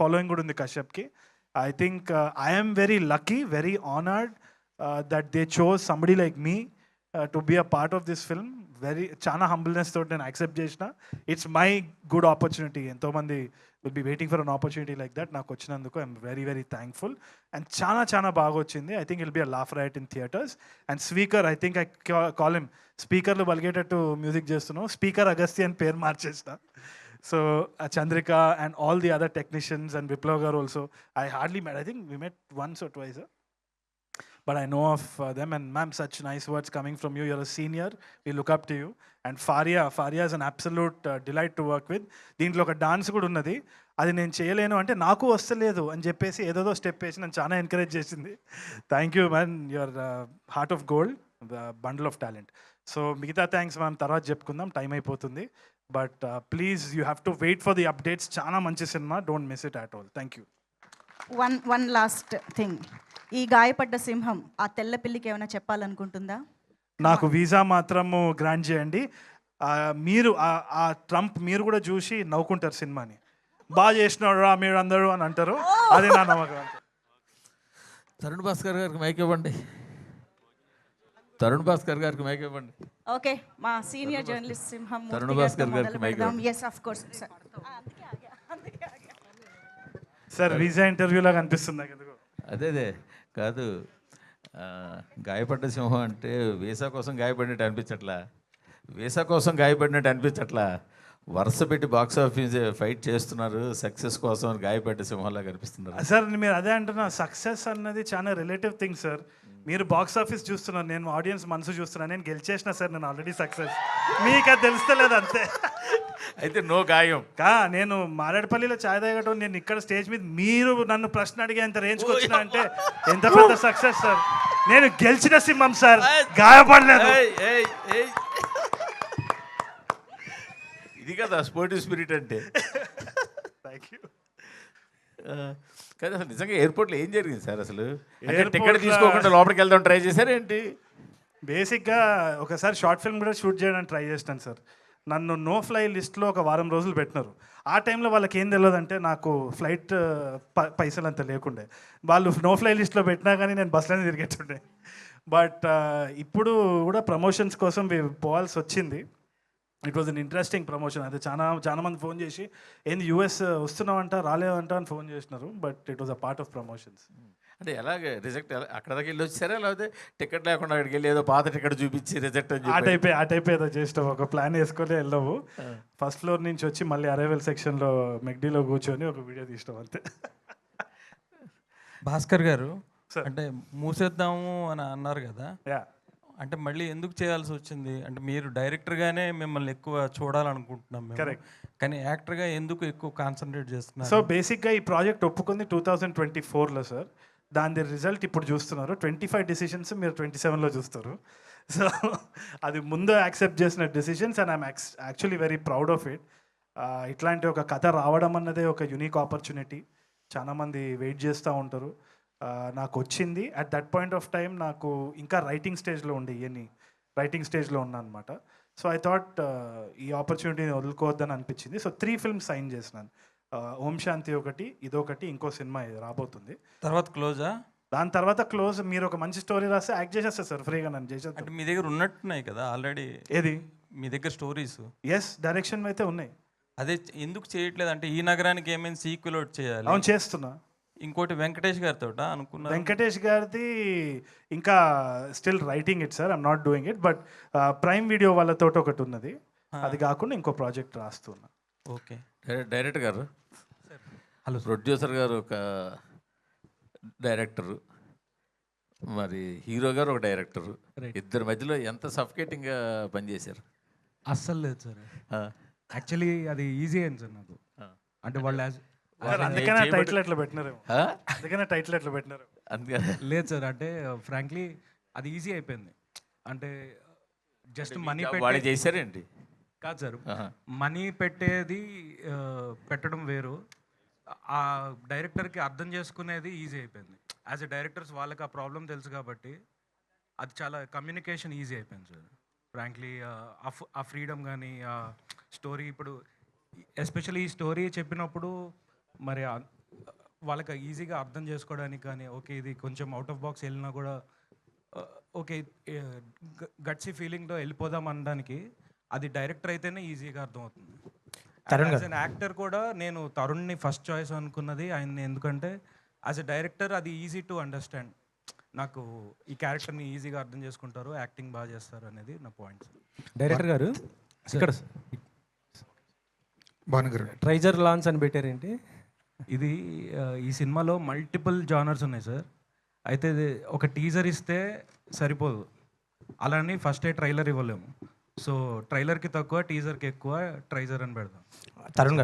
following kuda undi Kashyap ki. I think I am very lucky, very honored that they chose somebody like me to be a part of this film. Very chana humbleness tho నేను యాక్సెప్ట్ చేసిన. It's my good opportunity. ఎంతోమంది will be waiting for an opportunity like that. నాకు వచ్చినందుకు I'm very very thankful. And చాలా బాగా వచ్చింది. I think I'll be a laugh riot in theatres. And speaker, I think I call him, స్పీకర్లు బలిగేటట్టు మ్యూజిక్ చేస్తున్నావు, స్పీకర్ అగస్త్య అని పేరు మార్చేసిన. So Chandrika and all the other technicians and Viplav garu also, I hardly met. I think we met once or twice. but I know of them. And ma'am, such nice words coming from you. You're a senior. We look up to you. And Faria is an absolute delight to work with. దీంట్లో ఒక డాన్స్ కూడా ఉన్నది. అది నేను చేయలేను అంటే నాకు వస్తలేదు అని చెప్పేసి ఏదో స్టెప్ వేసి నన్ను చాలా ఎంకరేజ్ చేసింది. Thank you man, your heart of gold, bundle of talent. So మిగతా థ్యాంక్స్ మనం తర్వాత చెప్పుకుందాం, టైం అయిపోతుంది. But please you have to wait for the updates. చాలా మంచి సినిమా, don't miss it at all. Thank you. One last thing, ఈ గాయపడ్డ సింహం ఆ తెల్ల పిల్లికి ఏమైనా చెప్పాలనుకుంటుందా? నాకు వీసా మాత్రము గ్రాంట్ చేయండి. మీరు ఆ ట్రంప్ మీరు కూడా చూసి నవ్వుకుంటారు సినిమాని. బాగా చేసినాడు రా మీరు అందరూ అని అంటారు. అదే నా నమ్మకం. తరుణ్ భాస్కర్ గారికి మైక్ ఇవ్వండి. తరుణ్ భాస్కర్ గారికి మైక్ ఇవ్వండి. ఓకే, మా సీనియర్ జర్నలిస్ట్ సింహం తరుణ్ భాస్కర్ గారికి మైక్ ఇవ్వండి. Yes of course sir. Sir visa ఇంటర్వ్యూలా కనిపిస్తుంది నాకు ఎందుకు. అదే కాదు, గాయపడ్డ సింహం అంటే వీసా కోసం గాయపడినట్టు అనిపించట్లా, వీసా కోసం గాయపడినట్టు అనిపించట్లా, వరుస పెట్టి బాక్స్ ఆఫీస్ ఫైట్ చేస్తున్నారు సక్సెస్ కోసం, గాయపడ్డ సింహంలా కనిపిస్తున్నారు. సార్ మీరు అదే అంటున్నా, సక్సెస్ అన్నది చాలా రిలేటివ్ థింగ్ సార్. మీరు బాక్స్ ఆఫీస్ చూస్తున్నారు, నేను ఆడియన్స్ మనసు చూస్తున్నాను. నేను గెలిచేసిన సార్, నేను ఆల్రెడీ సక్సెస్. మీకు అది తెలుస్తలేదు అంతే. అయితే నో గాయం. నేను మారేడుపల్లిలో ఛాయ్ తాగటం, నేను ఇక్కడ స్టేజ్ మీద మీరు నన్ను ప్రశ్న అడిగే అంత రేంజ్కి వచ్చినా అంటే ఎంత పెద్ద సక్సెస్ సార్. నేను గెలిచిన సింహం సార్, గాయపడలేదు. ఇది కదా స్పోర్టివ్ స్పిరిట్ అంటే. Thank you. కానీ అసలు నిజంగా ఎయిర్పోర్ట్లో ఏం జరిగింది సార్ అసలు? టికెట్ తీసుకోకుండా లోపలికి వెళ్దాం ట్రై చేశారు ఏంటి? బేసిక్గా ఒకసారి షార్ట్ ఫిల్మ్ కూడా షూట్ చేయడానికి ట్రై చేస్తాను సార్. నన్ను నో ఫ్లై లిస్ట్లో ఒక వారం రోజులు పెట్టినారు. ఆ టైంలో వాళ్ళకి ఏం తెలియదంటే నాకు ఫ్లైట్ పైసలు అంత లేకుండే. వాళ్ళు నో ఫ్లై లిస్ట్లో పెట్టినా కానీ నేను బస్సులోనే తిరిగేటుండే. బట్ ఇప్పుడు కూడా ప్రమోషన్స్ కోసం పోవాల్సి వచ్చింది. It was an interesting promotion. అయితే చాలా మంది ఫోన్ చేసి ఏంది యూఎస్ వస్తున్నావంట రాలేవంట అని ఫోన్ చేసినారు. But it was a part of promotions. అంటే ఎలాగ రిజెక్ట్ అక్కడ దాకా వెళ్ళి వచ్చారా, లేకపోతే టికెట్ లేకుండా అక్కడికి వెళ్ళి ఏదో పాత టికెట్ చూపించి రిజెక్ట్ అని ఆ టైప్ ఏదో చేస్తావు, ఒక ప్లాన్ వేసుకొని వెళ్ళవు. ఫస్ట్ ఫ్లోర్ నుంచి వచ్చి మళ్ళీ అరైవల్ సెక్షన్లో మెగ్డీలో కూర్చొని ఒక వీడియో తీసినాం అంతే. భాస్కర్ గారు, అంటే మూసేద్దాము అని అన్నారు కదా, అంటే మళ్ళీ ఎందుకు చేయాల్సి వచ్చింది? అంటే మీరు డైరెక్టర్గానే మిమ్మల్ని ఎక్కువ చూడాలనుకుంటున్నాం మేము, కానీ యాక్టర్గా ఎందుకు ఎక్కువ కాన్సన్ట్రేట్ చేస్తున్నారు? సో బేసిక్గా ఈ ప్రాజెక్ట్ ఒప్పుకుంది 2024లో సార్. దాని రిజల్ట్ ఇప్పుడు చూస్తున్నారు. 25 డిసిషన్స్ మీరు 27లో చూస్తారు. సో అది ముందు యాక్సెప్ట్ చేసిన decisions and I'm actually very proud of it. ఇట్లాంటి ఒక కథ రావడం అన్నదే ఒక యునిక్ ఆపర్చునిటీ. చాలామంది వెయిట్ చేస్తూ ఉంటారు. నాకు వచ్చింది at that point of time. నాకు ఇంకా రైటింగ్ స్టేజ్లో రైటింగ్ స్టేజ్లో ఉన్నా అనమాట. సో ఐ థాట్ ఈ ఆపర్చునిటీని వదులుకోవద్దని అనిపించింది. సో 3 ఫిల్మ్స్ సైన్ చేసినాను. ఓం శాంతి ఒకటి, ఇదొకటి, ఇంకో సినిమా రాబోతుంది. తర్వాత క్లోజా? దాని తర్వాత క్లోజ్. మీరు ఒక మంచి స్టోరీ రాస్తే యాక్ట్ చేసేస్తారు సార్, ఫ్రీగా నన్ను చేసేది. అంటే మీ దగ్గర ఉన్నట్టున్నాయి కదా ఆల్రెడీ. ఏది మీ దగ్గర స్టోరీస్? ఎస్, డైరెక్షన్ అయితే ఉన్నాయి. అదే ఎందుకు చేయట్లేదు అంటే ఈ నగరానికి ఏమైనా సీక్వెల్ చేయాలి? అవును, చేస్తున్నా. ఇంకోటి వెంకటేష్ గారితో అనుకున్నా. వెంకటేష్ గారిది ఇంకా still writing it sir, I'm not doing it. But prime video వాళ్ళతో ఒకటి ఉన్నది, అది కాకుండా ఇంకో ప్రాజెక్ట్ రాస్తున్నా. ఓకే. డైరెక్టర్ గారు, హలో. ప్రొడ్యూసర్ గారు ఒక డైరెక్టరు, మరి హీరో గారు ఒక డైరెక్టరు, ఇద్దరి మధ్యలో ఎంత సఫికేటింగ్గా పనిచేశారు? అస్సలు లేదు సార్. యాక్చువల్లీ అది ఈజీ అయింది సార్ నాకు. అంటే వాళ్ళు అందుకనే టైటిల్ ఎట్లా పెట్టినారు. లేదు సార్, అంటే ఫ్రాంక్లీ అది ఈజీ అయిపోయింది. అంటే జస్ట్ మనీ వాళ్ళు చేశారేంటి? కాదు సార్, మనీ పెట్టడం వేరు, ఆ డైరెక్టర్కి అర్థం చేసుకునేది ఈజీ అయిపోయింది. యాజ్ ఎ డైరెక్టర్స్ వాళ్ళకి ఆ ప్రాబ్లం తెలుసు కాబట్టి అది చాలా కమ్యూనికేషన్ ఈజీ అయిపోయింది సార్. ఫ్రాంక్లీ ఆ ఫ్రీడమ్ కానీ ఆ స్టోరీ, ఇప్పుడు ఎస్పెషల్లీ ఈ స్టోరీ చెప్పినప్పుడు మరి వాళ్ళకి ఈజీగా అర్థం చేసుకోవడానికి కానీ, ఓకే ఇది కొంచెం అవుట్ ఆఫ్ బాక్స్ వెళ్ళినా కూడా ఓకే గట్సీ ఫీలింగ్తో వెళ్ళిపోదాం అనడానికి అది డైరెక్టర్ అయితేనే ఈజీగా అర్థమవుతుంది. యాజ్ అన్ యాక్టర్ కూడా నేను తరుణ్ని ఫస్ట్ చాయిస్ అనుకున్నది ఆయన్ని, ఎందుకంటే యాజ్ ఎ డైరెక్టర్ అది ఈజీ టు అండర్స్టాండ్. నాకు ఈ క్యారెక్టర్ని ఈజీగా అర్థం చేసుకుంటారు, యాక్టింగ్ బాగా చేస్తారు అనేది నా పాయింట్. డైరెక్టర్ గారు, ఇక్కడ భానుగారు ట్రైజర్ లాంచ్ అని పెట్టారేంటి? ఇది ఈ సినిమాలో మల్టిపుల్ జానర్స్ ఉన్నాయి సార్. అయితే ఇది ఒక టీజర్ ఇస్తే సరిపోదు, అలాని ఫస్టే ట్రైలర్ ఇవ్వలేము. సో ట్రైలర్కి తక్కువ, టీజర్కి ఎక్కువ, ట్రైజర్ అని పెడదాం. తరుణ్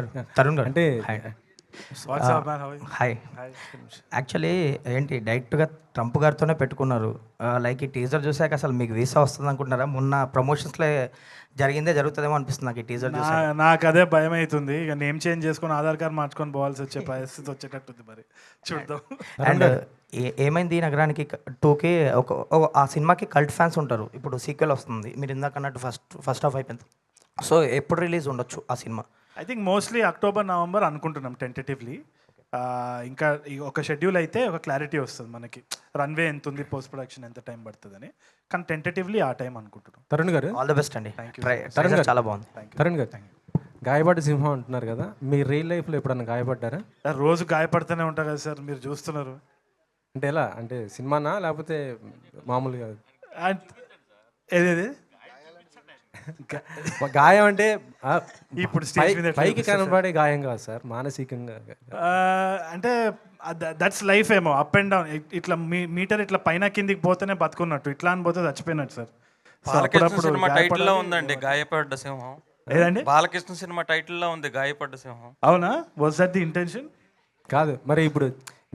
గారు అంటే హాయ్. యాక్చువల్లీ ఏంటి డైరెక్ట్గా ట్రంప్ గారితోనే పెట్టుకున్నారు. లైక్ ఈ టీజర్ చూసాక అసలు మీకు వీసా వస్తుంది అనుకుంటున్నారా? మొన్న ప్రమోషన్స్లో జరుగుతుందేమో అనిపిస్తుంది నాకు ఈ టీజర్ చూసి. నాకు అదే భయం అవుతుంది. ఇక నేమ్ చేంజ్ చేసుకొని ఆధార్ కార్డ్ మార్చుకొని పోవాల్సి వచ్చే పరిస్థితి వచ్చేటట్టుంది. మరి చూద్దాం. అండ్ ఏమైంది ఈ నగరానికి 2కి ఆ సినిమాకి కల్ట్ ఫ్యాన్స్ ఉంటారు. ఇప్పుడు సీక్వెల్ వస్తుంది, మీరు ఇందాక అన్నట్టు ఫస్ట్ హాఫ్ అయిపోయింది. సో ఎప్పుడు రిలీజ్ ఉండొచ్చు ఆ cinema? I think mostly October November అనుకుంటున్నాం టెంటేటివ్లీ. ఇంకా ఒక షెడ్యూల్ అయితే ఒక క్లారిటీ వస్తుంది మనకి, రన్వే ఎంత ఉంది, పోస్ట్ ప్రొడక్షన్ ఎంత టైం పడుతుందని. కానీ టెంటేటివ్లీ ఆ టైం అనుకుంటున్నాం. తరుణ్ గారు ఆల్ ద బెస్ట్ అండి. తరుణ్ గారు చాలా బాగుంది. తరుణ్ గారు గాయపడ్డ సింహం అంటున్నారు కదా, మీ రియల్ లైఫ్లో ఎప్పుడన్నా గాయపడ్డారా? రోజు గాయపడుతూనే ఉంటారు కదా సార్, మీరు చూస్తున్నారు. అంటే ఎలా, అంటే సినిమానా లేకపోతే మామూలుగా? ఏదేది గాయం అంటే ఇప్పుడు పైకి కనబడే గాయం కాదు సార్, మానసికంగా. అంటే దట్స్ లైఫ్ ఏమో, అప్ అండ్ డౌన్. ఇట్లా మీటర్ ఇట్లా పైన కిందికి పోతేనే బతుకున్నట్టు, ఇట్లా అని పోతే చచ్చిపోయినట్టు సార్. బాలకృష్ణ సినిమా టైటిల్లో ఉందండి గాయపడ్డ సింహం. ఏదండి? బాలకృష్ణ సినిమా టైటిల్లో ఉంది గాయపడ్డ సింహం. అవునా? Was that the intention? కాదు, మరి ఇప్పుడు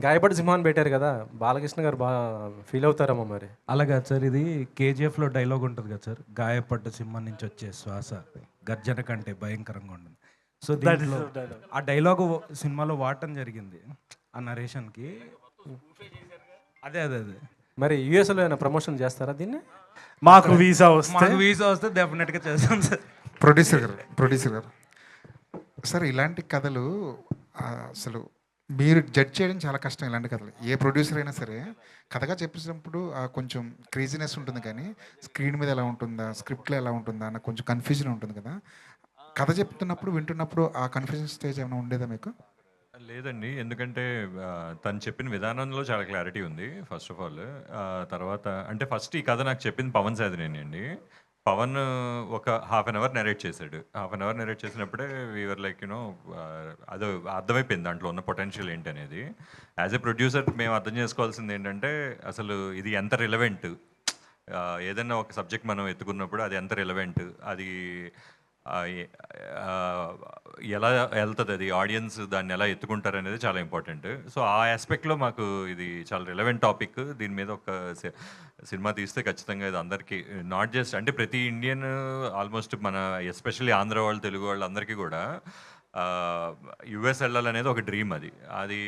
గాయపడ్డ సింహాన్ని పెట్టారు కదా, బాలకృష్ణ గారు బాగా ఫీల్ అవుతారమ్మా మరి. అలాగా సార్, ఇది కేజీఎఫ్లో డైలాగ్ ఉంటుంది కదా సార్, గాయపడ్డ సింహం నుంచి వచ్చే శ్వాస గర్జన కంటే భయంకరంగా ఉంటుంది. సో దీంట్లో ఆ డైలాగు సినిమాలో వాడటం జరిగింది ఆ నరేషన్కి. అదే అదే అదే మరి యూఎస్లో ఏమైనా ప్రమోషన్ చేస్తారా దీన్ని? మాకు వీసా వస్తే డెఫినెట్గా చేస్తాం సార్. ప్రొడ్యూసర్ గారు సార్, ఇలాంటి కథలు అసలు మీరు జడ్జ్ చేయడం చాలా కష్టం. ఇలాంటి కథలు ఏ ప్రొడ్యూసర్ అయినా సరే కథగా చెప్పేసినప్పుడు కొంచెం క్రేజీనెస్ ఉంటుంది, కానీ స్క్రీన్ మీద ఎలా ఉంటుందా, స్క్రిప్ట్లో ఎలా ఉంటుందా అన్న కొంచెం కన్ఫ్యూజన్ ఉంటుంది కదా. కథ చెప్తున్నప్పుడు వింటున్నప్పుడు ఆ కన్ఫ్యూజన్ స్టేజ్ ఏమైనా ఉండేదా మీకు? లేదండి, ఎందుకంటే తను చెప్పిన విధానంలో చాలా క్లారిటీ ఉంది ఫస్ట్ ఆఫ్ ఆల్. తర్వాత అంటే ఫస్ట్ ఈ కథ నాకు చెప్పింది పవన్ సాధినేని అండి. పవన్ ఒక హాఫ్ అన్ అవర్ నెరేట్ చేశాడు. హాఫ్ అన్ అవర్ నెరేట్ చేసినప్పుడే వీఆర్ లైక్ యూనో అది అర్థమైపోయింది దాంట్లో ఉన్న పొటెన్షియల్ ఏంటి అనేది. యాజ్ ఎ ప్రొడ్యూసర్ మేము అర్థం చేసుకోవాల్సింది ఏంటంటే అసలు ఇది ఎంత రిలవెంట్, ఏదైనా ఒక సబ్జెక్ట్ మనం ఎత్తుకున్నప్పుడు అది ఎంత రిలవెంట్, అది ఎలా వెళ్తుంది, అది ఆడియన్స్ దాన్ని ఎలా ఎత్తుకుంటారు అనేది చాలా ఇంపార్టెంట్. సో ఆ ఆస్పెక్ట్లో మాకు ఇది చాలా రిలవెంట్ టాపిక్. దీని మీద ఒక సినిమా తీస్తే ఖచ్చితంగా ఇది అందరికీ, నాట్ జస్ట్ అంటే ప్రతి ఇండియన్, ఆల్మోస్ట్ మన ఎస్పెషల్లీ ఆంధ్ర వాళ్ళు, తెలుగు వాళ్ళు అందరికీ కూడా యుఎస్ వెళ్ళాలనేది ఒక డ్రీమ్. అది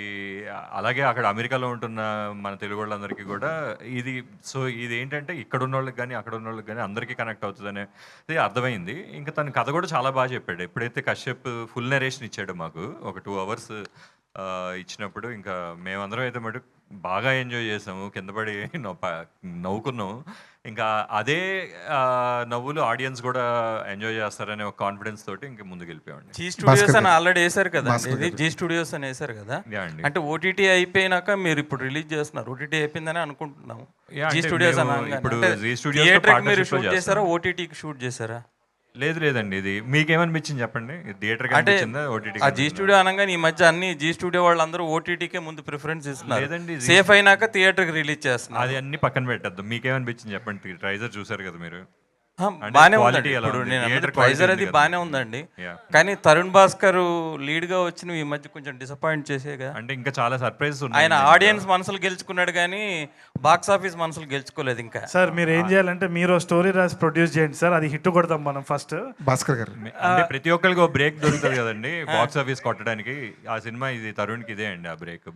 అలాగే అక్కడ అమెరికాలో ఉంటున్న మన తెలుగు వాళ్ళందరికీ కూడా ఇది. సో ఇది ఏంటంటే ఇక్కడ ఉన్న వాళ్ళకి కానీ అక్కడ ఉన్న వాళ్ళకి కానీ అందరికీ కనెక్ట్ అవుతుంది అనేది అర్థమైంది. ఇంకా తన కథ కూడా చాలా బాగా చెప్పాడు. ఎప్పుడైతే కశ్యప్ ఫుల్ నరేషన్ ఇచ్చాడు మాకు ఒక 2 hours ఇచ్చినప్పుడు, ఇంకా మేమందరం అయితే మటు బాగా ఎంజాయ్ చేసాము, కింద పడి నవ్వుకున్నాము. ఇంకా అదే నవ్వులు ఆడియన్స్ కూడా ఎంజాయ్ చేస్తారనే ఒక కాన్ఫిడెన్స్ తోటి ఇంకా ముందుకు వెళ్ళిపోయామండి. జీ స్టూడియోస్ అని ఆల్రెడీ వేశారు కదా, ఇది జీ స్టూడియోస్ అని వేశారు కదా. అంటే ఓటీటీ అయిపోయినాక మీరు ఇప్పుడు రిలీజ్ చేస్తున్నారు, ఓటీటీ అయిపోయిందని అనుకుంటున్నాము. జీ స్టూడియోస్ ఇప్పుడు థియేటర్ మీరు షూట్ చేశారా, ఓటీటీకి షూట్ చేశారా? లేదండి, ఇది మీకేమనిపించింది చెప్పండి, థియేటర్ అంటే ఆ జీ స్టూడియో అనగానే ఈ మధ్య అన్ని జీ స్టూడియో వాళ్ళందరూ ఓటీటీకే ముందు ప్రిఫరెన్స్ ఇస్తున్నారు. లేదండి, సేఫ్ అయినాక థియేటర్కి రిలీజ్ చేస్తున్నారు. అది అన్ని పక్కన పెట్టద్దు. మీకేమనిపించింది చెప్పండి, ట్రైజర్ చూసారు కదా మీరు. బాగానే ఉందండి, ఇప్పుడు నేను ట్రైజర్ అది బాగానే ఉందండి. కానీ తరుణ్ భాస్కర్ లీడ్ గా వచ్చి ఈ మధ్య కొంచెం డిసప్పాయింట్ చేసేగా. అంటే ఇంకా చాలా సర్ప్రైజెస్ ఉన్నాయి. ఆయన ఆడియన్స్ మనసులు గెలుచుకున్నాడు కానీ బాక్స్ ఆఫీస్ మనసులు గెలుచుకోలేదు ఇంకా. సార్ మీరు ఏం చేయాలంటే మీరు స్టోరీ రాసి ప్రొడ్యూస్ చేయండి సార్, అది హిట్ కొడతాం మనం ఫస్ట్. భాస్కర్ గారు అంటే ప్రతి ఒక్కరికి ఒక బ్రేక్ దొరుకుతుంది కదండి బాక్స్ ఆఫీస్ కొట్టడానికి. ఆ సినిమా ఇది తరుణ్కి ఇదే అండి ఆ బ్రేక్.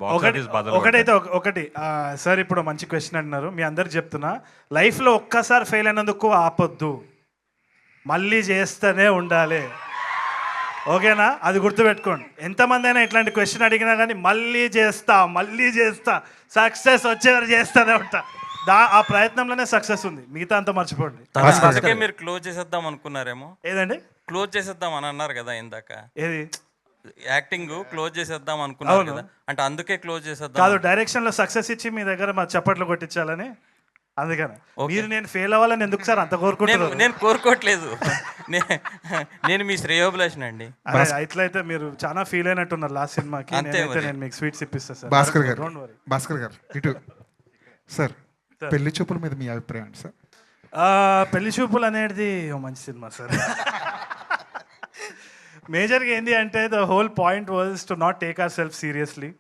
ఒకటైతే ఒకటి సార్, ఇప్పుడు మంచి క్వశ్చన్ అంటున్నారు, మీ అందరికి చెప్తున్నా, లైఫ్లో ఒక్కసారి ఫెయిల్ అయినందుకు ఆపొద్దు, మళ్ళీ చేస్తూనే ఉండాలి. ఓకేనా? అది గుర్తుపెట్టుకోండి. ఎంతమంది అయినా ఇట్లాంటి క్వశ్చన్ అడిగినా కానీ మళ్ళీ చేస్తా సక్సెస్ వచ్చేవారు చేస్తూనే ఉంటా. ఆ ప్రయత్నంలోనే సక్సెస్ ఉంది, మిగతా అంతా మర్చిపోండి. అందుకే మీరు క్లోజ్ చేసేద్దాం అనుకున్నారేమో. ఏదండి? క్లోజ్ చేసేద్దాం అని అన్నారు కదా ఇందాక, ఏది యాక్టింగ్ క్లోజ్ చేసేద్దాం అనుకున్నారు కదా, అంటే అందుకే క్లోజ్ చేసేద్దాం కాదు, డైరెక్షన్లో సక్సెస్ ఇచ్చి మీ దగ్గర మా చప్పట్లు కొట్టించాలని. అందుకని మీరు నేను ఫెయిల్ అవ్వాలని ఎందుకు సార్ అంత కోరుకుంటున్నారు? నేను కోరుకోవట్లేదు, నేను మీ శ్రేయోభిలాష్ అండి. ఇట్లయితే మీరు చాలా ఫీల్ అయినట్టున్నారు లాస్ట్ సినిమాకి. నేను మీకు స్వీట్స్ ఇప్పిస్తా సార్. భాస్కర్ గారు ఇటు సార్ పెళ్లి చూపుల మీద మీ అభిప్రాయం ఏంటి సార్? పెళ్లి చూపులు అనేది ఓ మంచి సినిమా సార్. మేజర్గా ఏంటి అంటే the whole point was to not take our self seriously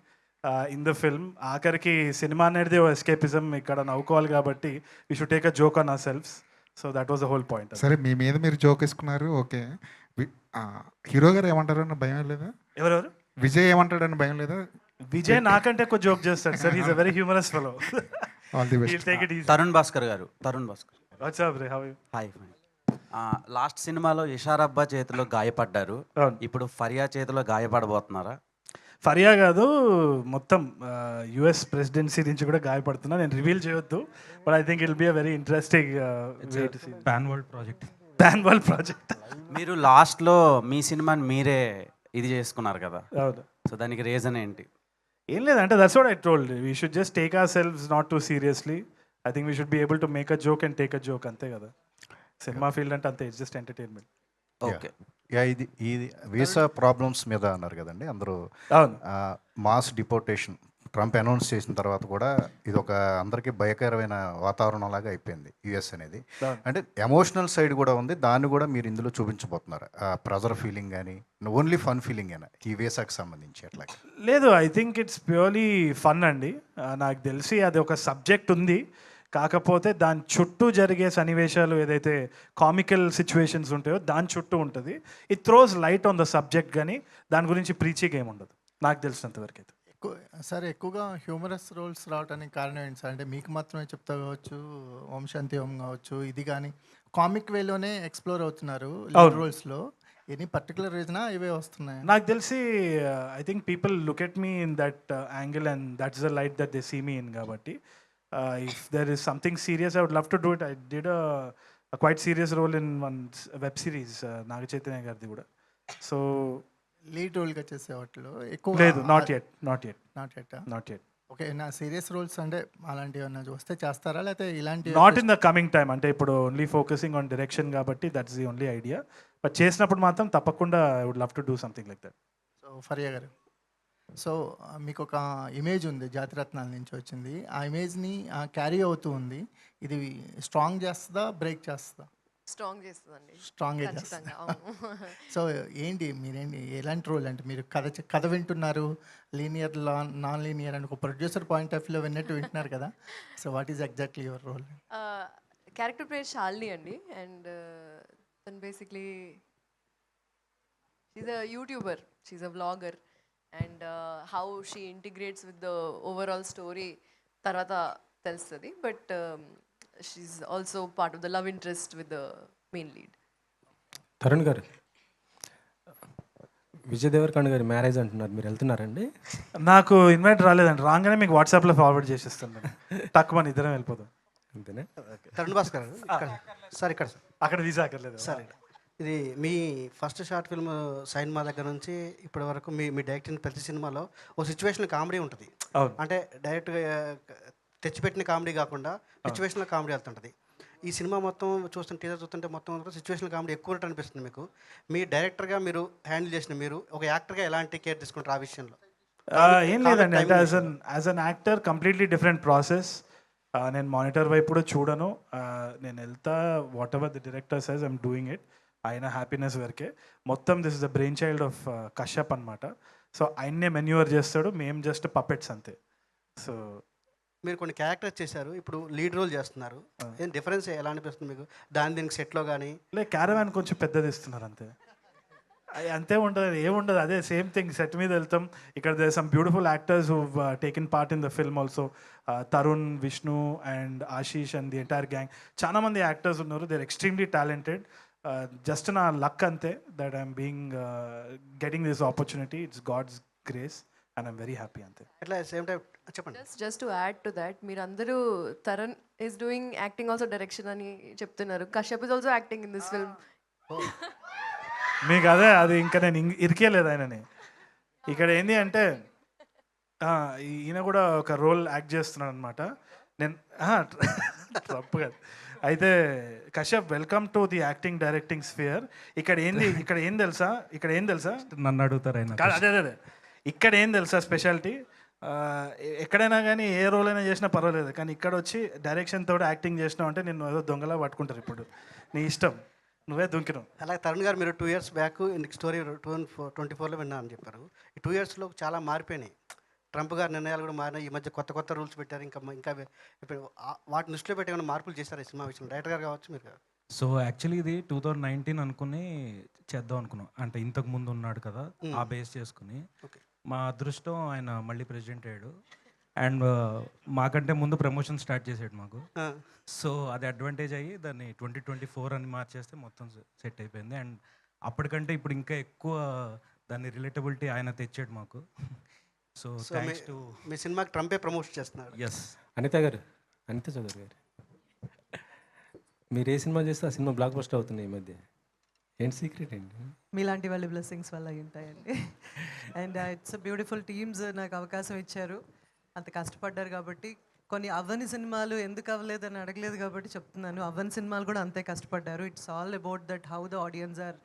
in the film. ఆఖరికి సినిమా అనేది ఓ ఎస్కేపిజం, ఇక్కడ నవ్వుకోవాలి కాబట్టి we should take a joke on our selfs. So that was the whole point. సరే, మీ మీద మీరు జోక్ వేసుకున్నారు, ఓకే. హీరో గారు ఏమంటారు అన్న భయం లేదా? ఎవరెవరు? విజయ్ ఏమంటాడని భయం లేదా? విజయ్ నాకంటే ఎక్కువ జోక్ చేస్తాడు sir. Is a very humorous fellow. All the best. Take it easy. Tarun Bhaskar garu. Tarun Bhaskar. What's up రే, how are you? Hi. Last సినిమాలో ఇషారబ్బా చేతిలో గాయపడ్డారు, ఇప్పుడు ఫరియా చేతిలో గాయపడబోతున్నారా? ఫరియా కాదు, మొత్తం యుఎస్ ప్రెసిడెన్సీ నుంచి కూడా గాయపడుతున్నా. నేను రివీల్ చేయొద్దు, but I think it will be a very interesting pan world project. Pan world project. మీరు లాస్ట్లో మీ సినిమాని మీరే ఇది చేసుకున్నారు కదా, అవును. సో దానికి రీజన్ ఏంటి? ఏం లేదంటే that's what I told, we should just take our selves not two seriously. I think we should be able to make a joke and take a joke, అంతే కదా. సినిమా ఫీల్డ్ అంటే అంతే, ఇట్స్ జస్ట్ ఎంటర్టైన్మెంట్. ఓకే. ఇది వీసా ప్రాబ్లమ్స్ మీద అన్నారు కదండి అందరూ. మాస్ డిపోర్టేషన్ ట్రంప్ అనౌన్స్ చేసిన తర్వాత కూడా ఇది ఒక అందరికీ భయకరమైన వాతావరణం లాగా అయిపోయింది యుఎస్ అనేది. అంటే ఎమోషనల్ సైడ్ కూడా ఉంది, దాన్ని కూడా మీరు ఇందులో చూపించబోతున్నారు. ప్రెజర్ ఫీలింగ్ కానీ ఓన్లీ ఫన్ ఫీలింగ్ అయినా ఈ వీసాకి సంబంధించి అట్లా? లేదు, I think it's purely fun అండి. నాకు తెలిసి అది ఒక సబ్జెక్ట్ ఉంది, కాకపోతే దాని చుట్టూ జరిగే సన్నివేశాలు ఏదైతే కామికల్ సిచ్యువేషన్స్ ఉంటాయో దాని చుట్టూ ఉంటుంది. It throws light on the subject, కానీ దాని గురించి ప్రీచింగ్ ఏమి ఉండదు నాకు తెలిసినంతవరకు అయితే. సార్, ఎక్కువగా హ్యూమరస్ రోల్స్ రావడానికి కారణం ఏంటి సార్? అంటే మీకు మాత్రమే చెప్తా కావచ్చు, ఓం శాంతి ఓం కావచ్చు, ఇది కానీ కామిక్ వేలోనే ఎక్స్ప్లోర్ అవుతున్నారు లీడ్ రోల్స్లో. ఎనీ పర్టికులర్ రీజనా ఇవే వస్తున్నాయి? నాకు తెలిసి I think people look at me in that angle and that's the light that they see me in. కాబట్టి if there is something serious, I would love to do it. I did a quite serious role in one web series, Naga Chaitanya gardi kuda. So lead రోల్గా చేసే వాటిలో ఎక్కువ లేదు, not yet. ఓకే. నా సీరియస్ రోల్స్ అంటే అలాంటివి ఏమన్నా వస్తే చేస్తారా, లేకపోతే ఇలాంటి? Not in the coming time, అంటే ఇప్పుడు ఓన్లీ ఫోకసింగ్ ఆన్ డైరెక్షన్ కాబట్టి that's the only idea. But చేసినప్పుడు మాత్రం తప్పకుండా I would love to do something like that. So Faria garu, so మీకు ఒక ఇమేజ్ ఉంది, జాతిరత్నాల నుంచి వచ్చింది. ఆ ఇమేజ్ని క్యారీ అవుతూ ఉంది. ఇది స్ట్రాంగ్ చేస్తుందా, బ్రేక్ చేస్తుందా? స్ట్రాంగ్ చేస్తుందండి. స్ట్రాంగే చేస్తుంది. సో ఏంటి మీరేంటి ఎలాంటి రోల్? అంటే మీరు కథ వింటున్నారు, లీనియర్ నాన్ లీనియర్ అని ఒక ప్రొడ్యూసర్ పాయింట్ ఆఫ్ వ్యూలో విన్నట్టు వింటున్నారు కదా. So what is exactly your role? Character పేరు శాలిని అండి, అండ్ తను basically she's a YouTuber, she's a vlogger. And how she integrates with the overall story tarvata telustadi, but she's also part of the love interest with the main lead. Tarun గారు, విజయ్ దేవరకొండ గారి మ్యారేజ్ అంటున్నారు, మీరు వెళ్తున్నారండి? నాకు ఇన్వైట్ రాలేదండి, రాగానే మీకు వాట్సాప్లో ఫార్వర్డ్ చేసేస్తాను. తక్కువ మన ఇద్దరం వెళ్ళిపోదాం, అంతేనే. తరుణ్ భాస్కర్ సార్, ఇక్కడ అక్కడ వీసా అక్కర్లేదు సార్. ఇది మీ ఫస్ట్ షార్ట్ ఫిల్మ్ సైన్మా దగ్గర నుంచి ఇప్పటి వరకు మీ డైరెక్టింగ్ ప్రతి సినిమాలో ఓ సిచ్యువేషన్ కామెడీ ఉంటుంది. అంటే డైరెక్ట్గా తెచ్చిపెట్టిన కామెడీ కాకుండా సిచ్యువేషనల్ కామెడీ వెళ్తుంటుంది. ఈ సినిమా మొత్తం చూస్తుంటే, టీజర్ చూస్తుంటే మొత్తం సిచ్యువేషనల్ కామెడీ ఎక్కువ అనిపిస్తుంది మీకు. మీ డైరెక్టర్గా మీరు హ్యాండిల్ చేసిన, మీరు ఒక యాక్టర్గా ఎలాంటి కేర్ తీసుకుంటారు ఆ విషయంలో? ఏం లేదండి, అంటే as an actor completely different process. నేను మానిటర్ వైపు కూడా చూడను, నేను వెళ్తా, what ever the director SEZ I'm doing it. ఆయన హ్యాపీనెస్ వరకే మొత్తం. This is the brain child of Kashyap అనమాట. సో ఆయన్నే మెన్యూవర్ చేస్తాడు, మేము జస్ట్ పపెట్స్ అంతే. సో మీరు కొన్ని క్యారెక్టర్స్ చేశారు, ఇప్పుడు లీడ్ రోల్ చేస్తున్నారు. ఏం డిఫరెన్స్ ఎలా అనిపిస్తుంది మీకు దీనికి సెట్లో కానీ? లైక్ క్యారవాన్ కొంచెం పెద్దది ఇస్తున్నారు అంతే, అంతే ఉంటుంది, ఏముండదు, అదే సేమ్ థింగ్. సెట్ మీద వెళ్తాం, ఇక్కడ there some beautiful actors who taken part in the film also. Tarun, Vishnu and Ashish and the entire gang, చాలా మంది యాక్టర్స్ ఉన్నారు. They are extremely talented. Just నా లక్ అంతే, that I'm getting this opportunity. It's God's grace and I'm very happy అంతే. అట్లా సేమ్ టైం చెప్పండి. Just to add to that, మీరు అందరూ Tarun is doing acting also direction అని చెప్తున్నారు. Kashyap is also acting in this film. మీకు అదే, అది ఇంకా నేను ఇరికేయలేదు ఆయనని. ఇక్కడ ఏంటి అంటే ఈయన కూడా ఒక రోల్ యాక్ట్ చేస్తున్నాడు అనమాట. నేను తప్పు కాదు. అయితే Kashyap, welcome to the acting directing sphere. ఇక్కడ ఏం తెలుసా నన్ను అడుగుతారు ఆయన. అదే ఇక్కడ ఏం తెలుసా స్పెషాలిటీ? ఎక్కడైనా కానీ ఏ రోల్ అయినా చేసినా పర్వాలేదు, కానీ ఇక్కడ వచ్చి డైరెక్షన్ తోటి యాక్టింగ్ చేసినావు అంటే నిన్ను ఏదో దొంగలా పట్టుకుంటారు. ఇప్పుడు నీ ఇష్టం, నువ్వే దుంకినావు. అలాగే తరుణ్ గారు, మీరు 2 years బ్యాక్ స్టోరీ 2024లో విన్నా అని చెప్పారు. ఈ 2 yearsలో చాలా మారిపోయినాయి. ట్రంప్ గారి నిర్ణయాలు కూడా మారినాయి. ఈ మధ్య కొత్త రూల్స్ పెట్టారు. ఇంకా ఇప్పుడు వాటిని దృష్టిలో పెట్టి ఏమైనా మార్పులు చేస్తారు ఈ సినిమా విషయంలో? డైరెక్టర్ గారు కావచ్చు, మీరు కావచ్చు. సో యాక్చువల్లీ ఇది 2019 అనుకుని చేద్దాం అనుకున్నాం. అంటే ఇంతకు ముందు ఉన్నాడు కదా, ఆ బేస్ చేసుకుని. మా అదృష్టం ఆయన మళ్ళీ ప్రెసిడెంట్ అయ్యాడు. అండ్ మాకంటే ముందు ప్రమోషన్ స్టార్ట్ చేసాడు మాకు. సో అది అడ్వాంటేజ్ అయ్యి దాన్ని 2024 అని మార్చేస్తే మొత్తం సెట్ అయిపోయింది. అండ్ అప్పటికంటే ఇప్పుడు ఇంకా ఎక్కువ దాన్ని రిలేటబిలిటీ ఆయన తెచ్చాడు మాకు. సో థ్యాంక్స్ టు మీ సినిమాకి ట్రంపే ప్రమోట్ చేస్తున్నారు. ఎస్. అనిత చౌదరి గారు, మీరు ఏ సినిమా చేస్తే ఆ సినిమా బ్లాక్ బస్టర్ అవుతుంది ఈ మధ్య. ఏంటి సీక్రెట్ ఏంటి? మీలాంటి వాళ్ళ బ్లెస్సింగ్స్ వల్ల అయి ఉంటాయండి. అండ్ ఇట్స్ బ్యూటిఫుల్ టీమ్స్ నాకు అవకాశం ఇచ్చారు. అంత కష్టపడ్డారు కాబట్టి. కొన్ని అవ్వని సినిమాలు ఎందుకు అవ్వలేదని అడగలేదు కాబట్టి చెప్తున్నాను. అవ్వని సినిమాలు కూడా అంతే కష్టపడ్డారు. It's all about that how the audience are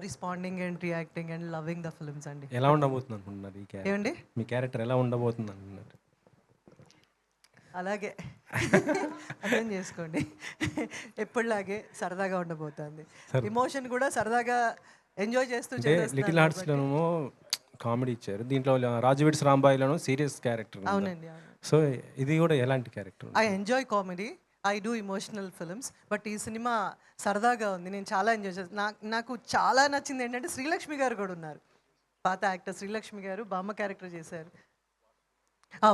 responding and reacting and loving the films అండి. ఎలా ఉండబోతుంది అనుకుంటున్నారు ఈ క్యారెక్టర్? ఏమండి, మీ క్యారెక్టర్ ఎలా ఉండబోతుంది అనుకుంటున్నారు? అలాగే అర్థం చేసుకోండి. ఎప్పటిలాగే సరదాగా ఉండబోతుంది. ఎమోషన్ కూడా సరదాగా ఎంజాయ్ చేస్తూ లిటిల్ హార్ట్స్లోనేమో కామెడీ ఇచ్చారు, దీంట్లో రాజవీడ్స్ రాంబాయిలోనూ సీరియస్ క్యారెక్టర్. అవునండి. సో ఇది కూడా ఎలాంటి character? I enjoy comedy, I do emotional films. But ఈ సినిమా సరదాగా ఉంది, నేను చాలా ఎంజాయ్ చేస్తాను. నాకు చాలా నచ్చింది ఏంటంటే శ్రీలక్ష్మి గారు కూడా ఉన్నారు. పాత యాక్టర్ శ్రీలక్ష్మి గారు బామ్మ క్యారెక్టర్ చేశారు.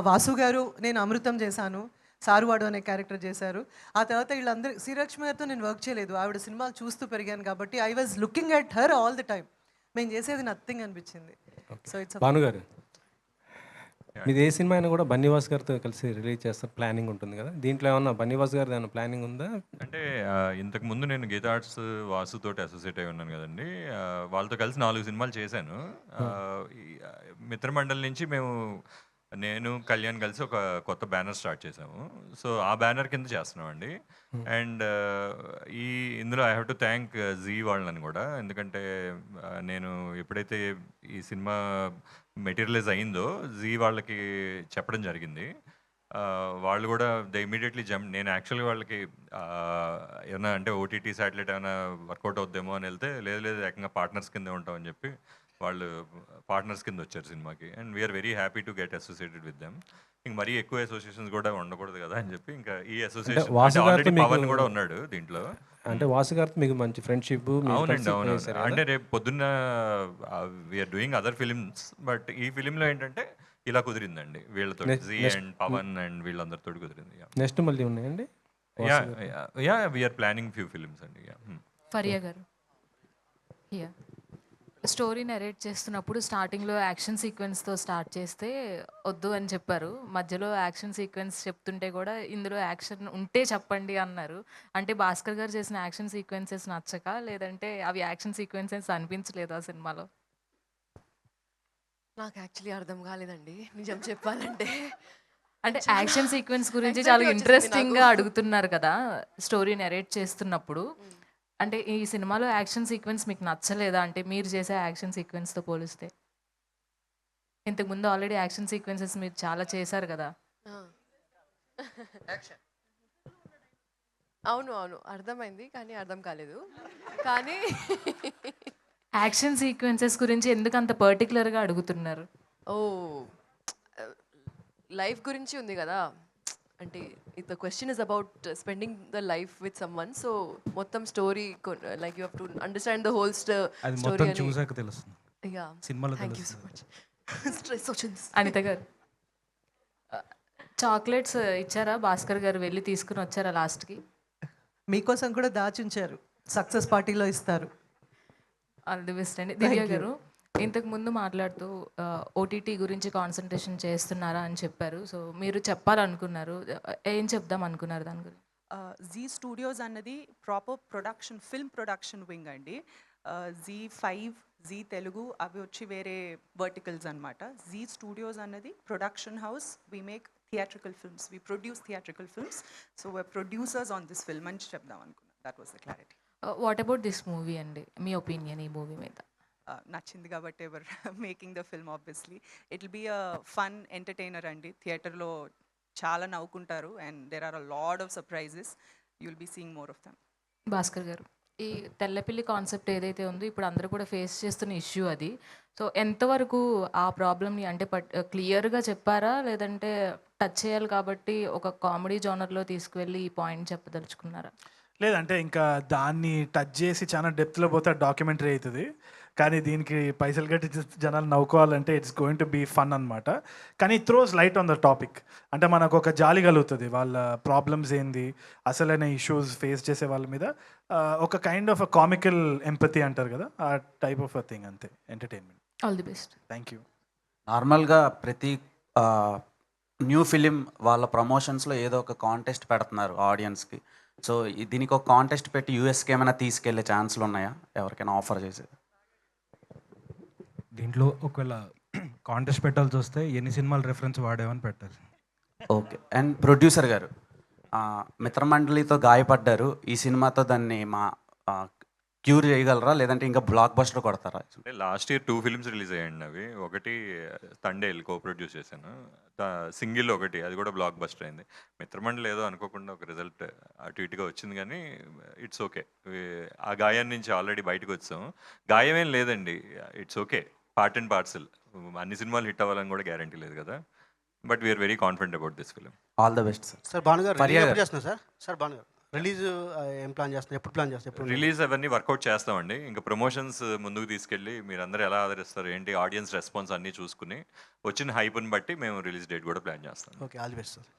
వాసు గారు, నేను అమృతం చేశాను, సారువాడు అనే క్యారెక్టర్ చేశారు. ఆ తర్వాత వీళ్ళందరూ, శ్రీలక్ష్మి గారితో నేను వర్క్ చేయలేదు, ఆవిడ సినిమాలు చూస్తూ పెరిగాను కాబట్టి I was looking at her all the time. మేము చేసేది నథింగ్ అనిపించింది. సో ఇట్స్ భానుగారు, మీది ఏ సినిమా అయినా కూడా బన్నీవాస్ గారితో కలిసి రిలీజ్ చేస్తారు ప్లానింగ్ ఉంటుంది కదా, దీంట్లో ఏమన్నా బన్నీవాస్ గారిది ఏమైనా ప్లానింగ్ ఉందా? అంటే ఇంతకు ముందు నేను గీతా ఆర్ట్స్ వాసుతోటి అసోసియేట్ అయి ఉన్నాను కదండి. వాళ్ళతో కలిసి 4 సినిమాలు చేశాను. మిత్రమండలి నుంచి నేను కళ్యాణ్ కలిసి ఒక కొత్త బ్యానర్ స్టార్ట్ చేసాము. సో ఆ బ్యానర్ కింద చేస్తున్నాం అండి. అండ్ ఇందులో I have to thank Zee వాళ్ళని కూడా, ఎందుకంటే నేను ఎప్పుడైతే ఈ సినిమా మెటీరియలైజ్ అయిందో జీ వాళ్ళకి చెప్పడం జరిగింది. వాళ్ళు కూడా దే ఇమీడియట్లీ నేను యాక్చువల్గా వాళ్ళకి ఏమైనా అంటే ఓటీటీ శాటిలైట్ ఏమైనా వర్కౌట్ అవుద్దేమో అని వెళ్తే, లేదు ఏకంగా పార్ట్నర్స్ కింద ఉంటామని చెప్పి వాళ్ళు పార్ట్నర్స్ కింద వచ్చారు సినిమాకి. And we're very happy to get associated with them. ఇంక మరీ ఎక్కువ అసోసియేషన్స్ కూడా ఉండకూడదు కదా అని చెప్పి ఇంకా ఈ అసోసియేషన్ ఆల్రెడీ పవన్ కూడా ఉన్నాడు దీంట్లో. అంటే వాసు గారితో మీకు మంచి ఫ్రెండ్షిప్? అవునండి, అవును. అంటే రేపు పొద్దున్న we're doing other films, but ఈ ఫిలింలో ఏంటంటే ఇలా కుదిరిందండి వీళ్ళతో, జీ అండ్ పవన్ అండ్ వీళ్ళందరితో కుదిరింది. నెక్స్ట్ మళ్ళీ ఉన్నాయండి? వీఆర్ ప్లానింగ్ ఫ్యూ ఫిలిమ్స్ అండి. ఫరియా గారు, స్టోరీ నెరేట్ చేస్తున్నప్పుడు స్టార్టింగ్లో యాక్షన్ సీక్వెన్స్తో స్టార్ట్ చేస్తే వద్దు అని చెప్పారు. మధ్యలో యాక్షన్ సీక్వెన్స్ చెప్తుంటే కూడా ఇందులో యాక్షన్ ఉంటే చెప్పండి అన్నారు. అంటే భాస్కర్ గారు చేసిన యాక్షన్ సీక్వెన్సెస్ నచ్చక, లేదంటే అవి యాక్షన్ సీక్వెన్సెస్ అనిపించలేదు ఆ సినిమాలో? నాకు యాక్చువల్లీ అర్థం కాలేదండి నిజం చెప్పాలంటే. అంటే యాక్షన్ సీక్వెన్స్ గురించి చాలా ఇంట్రెస్టింగ్గా అడుగుతున్నారు కదా స్టోరీ నెరేట్ చేస్తున్నప్పుడు. అంటే ఈ సినిమాలో యాక్షన్ సీక్వెన్స్ మీకు నచ్చలేదా? అంటే మీరు చేసే యాక్షన్ సీక్వెన్స్తో పోలిస్తే. ఇంతకుముందు ఆల్రెడీ యాక్షన్ సీక్వెన్సెస్ మీరు చాలా చేశారు కదా. అవును అర్థమైంది, కానీ అర్థం కాలేదు. కానీ యాక్షన్ సీక్వెన్సెస్ గురించి ఎందుకు అంత పర్టికులర్గా అడుగుతున్నారు? లైఫ్ గురించి ఉంది కదా, అంటే the question is about spending the life with someone. So మొత్తం story like you have to understand the whole story. చూసాక తెలుస్తుంది సినిమాలో. Thank you so much. Stress వచ్చింది. అనిత గారు, చాక్లెట్స్ ఇచ్చారా? భాస్కర్ గారు వెళ్ళి తీసుకుని వచ్చారా లాస్ట్కి? మీకోసం కూడా దాచుంచారు, సక్సెస్ పార్టీలో ఇస్తారు. ఆల్ ది బెస్ట్ అండి. దివ్య గారు, ఇంతకు ముందు మాట్లాడుతూ ఓటీటీ గురించి కాన్సన్ట్రేషన్ చేస్తున్నారా అని చెప్పారు. సో మీరు చెప్పాలనుకున్నారు, ఏం చెప్దాం అనుకున్నారు దాని గురించి? జీ స్టూడియోస్ అన్నది proper production, film production wing అండి. Z5, జీ తెలుగు అవి వచ్చి వేరే వర్టికల్స్ అనమాట. జీ స్టూడియోస్ అన్నది production house. We make theatrical films, we produce theatrical films. So we're producers on this film అని చెప్దాం అనుకున్నాను. That was the clarity. What about this movie అండి, మీ ఒపీనియన్ ఈ మూవీ మీద? నచ్చింది కాబట్టి ever making the film obviously it will be a fun entertainer అండి. థియేటర్లో చాలా నవ్వుకుంటారు and there are a lot of surprises. You will be seeing more of them. Bhaskar garu, ఈ తెల్లపిల్లి కాన్సెప్ట్ ఏదైతే ఉందో ఇప్పుడు అందరూ కూడా ఫేస్ చేస్తున్న ఇష్యూ అది. సో ఎంతవరకు ఆ ప్రాబ్లమ్ని అంటే క్లియర్గా చెప్పారా, లేదంటే టచ్ చేయాలి కాబట్టి ఒక కామెడీ జోనర్లో తీసుకువెళ్ళి ఈ పాయింట్ చెప్పదలుచుకున్నారా? లేదంటే ఇంకా దాన్ని టచ్ చేసి చాలా డెప్త్లో పోతే డాక్యుమెంటరీ అవుతుంది. కానీ దీనికి పైసలు కట్టి జనాలు నవ్వుకోవాలంటే it's going to be fun అనమాట. కానీ throws light on the topic. అంటే మనకు ఒక జాలి కలుగుతుంది వాళ్ళ ప్రాబ్లమ్స్ ఏంది, అసలైన ఇష్యూస్ ఫేస్ చేసే వాళ్ళ మీద ఒక kind of a comical empathy అంటారు కదా, ఆ టైప్ ఆఫ్ అ థింగ్. అంతే, entertainment. All the best. Thank you. నార్మల్గా ప్రతి న్యూ ఫిలిం వాళ్ళ ప్రమోషన్స్లో ఏదో ఒక కాంటెస్ట్ పెడుతున్నారు ఆడియన్స్కి. సో దీనికి ఒక కాంటెస్ట్ పెట్టి యూఎస్కి ఏమైనా తీసుకెళ్లే ఛాన్స్లు ఉన్నాయా, ఎవరికైనా ఆఫర్ చేసేది? దీంట్లో ఒకవేళ కాంటెస్ట్ పెట్టాల్సి వస్తే ఎన్ని సినిమాలు రెఫరెన్స్ వాడేవని పెట్టాలి. ఓకే. అండ్ ప్రొడ్యూసర్ గారు, మిత్రమండలితో గాయపడ్డారు. ఈ సినిమాతో దాన్ని క్యూర్ చేయగలరా, లేదంటే ఇంకా బ్లాక్ బస్టర్ కొడతారా? అంటే లాస్ట్ ఇయర్ 2 ఫిల్మ్స్ రిలీజ్ అయ్యండి. అవి ఒకటి తండేల్ కో ప్రొడ్యూస్ చేశాను, సింగిల్ ఒకటి, అది కూడా బ్లాక్ బస్టర్ అయింది. మిత్రమండలి ఏదో అనుకోకుండా ఒక రిజల్ట్ అటు ఇటుగా వచ్చింది, కానీ ఇట్స్ ఓకే. ఆ గాయం నుంచి ఆల్రెడీ బయటకు వచ్చాం. గాయం ఏం లేదండి, it's okay, part and parcel. అన్ని సినిమాలు హిట్ అవ్వాలని కూడా గ్యారంటీ లేదు కదా, but we're very confident about this film. All the best sir. Sir Bhanu garu ఎప్పుడు చేస్తున్నారు సార్? సార్ భాను గారు రిలీజ్ ఏం ప్లాన్ చేస్తున్నారు, ఎప్పుడు ప్లాన్ చేస్తారు? రిలీజ్ అవన్నీ వర్కౌట్ చేస్తామండి. ఇంకా ప్రమోషన్స్ ముందుకు తీసుకెళ్ళి మీరు అందరూ ఎలా ఆదరిస్తారు ఏంటి, ఆడియన్స్ రెస్పాన్స్ అన్నీ చూసుకుని వచ్చిన హైప్ని బట్టి మేము రిలీజ్ డేట్ కూడా ప్లాన్ చేస్తాం. Okay, all the best sir.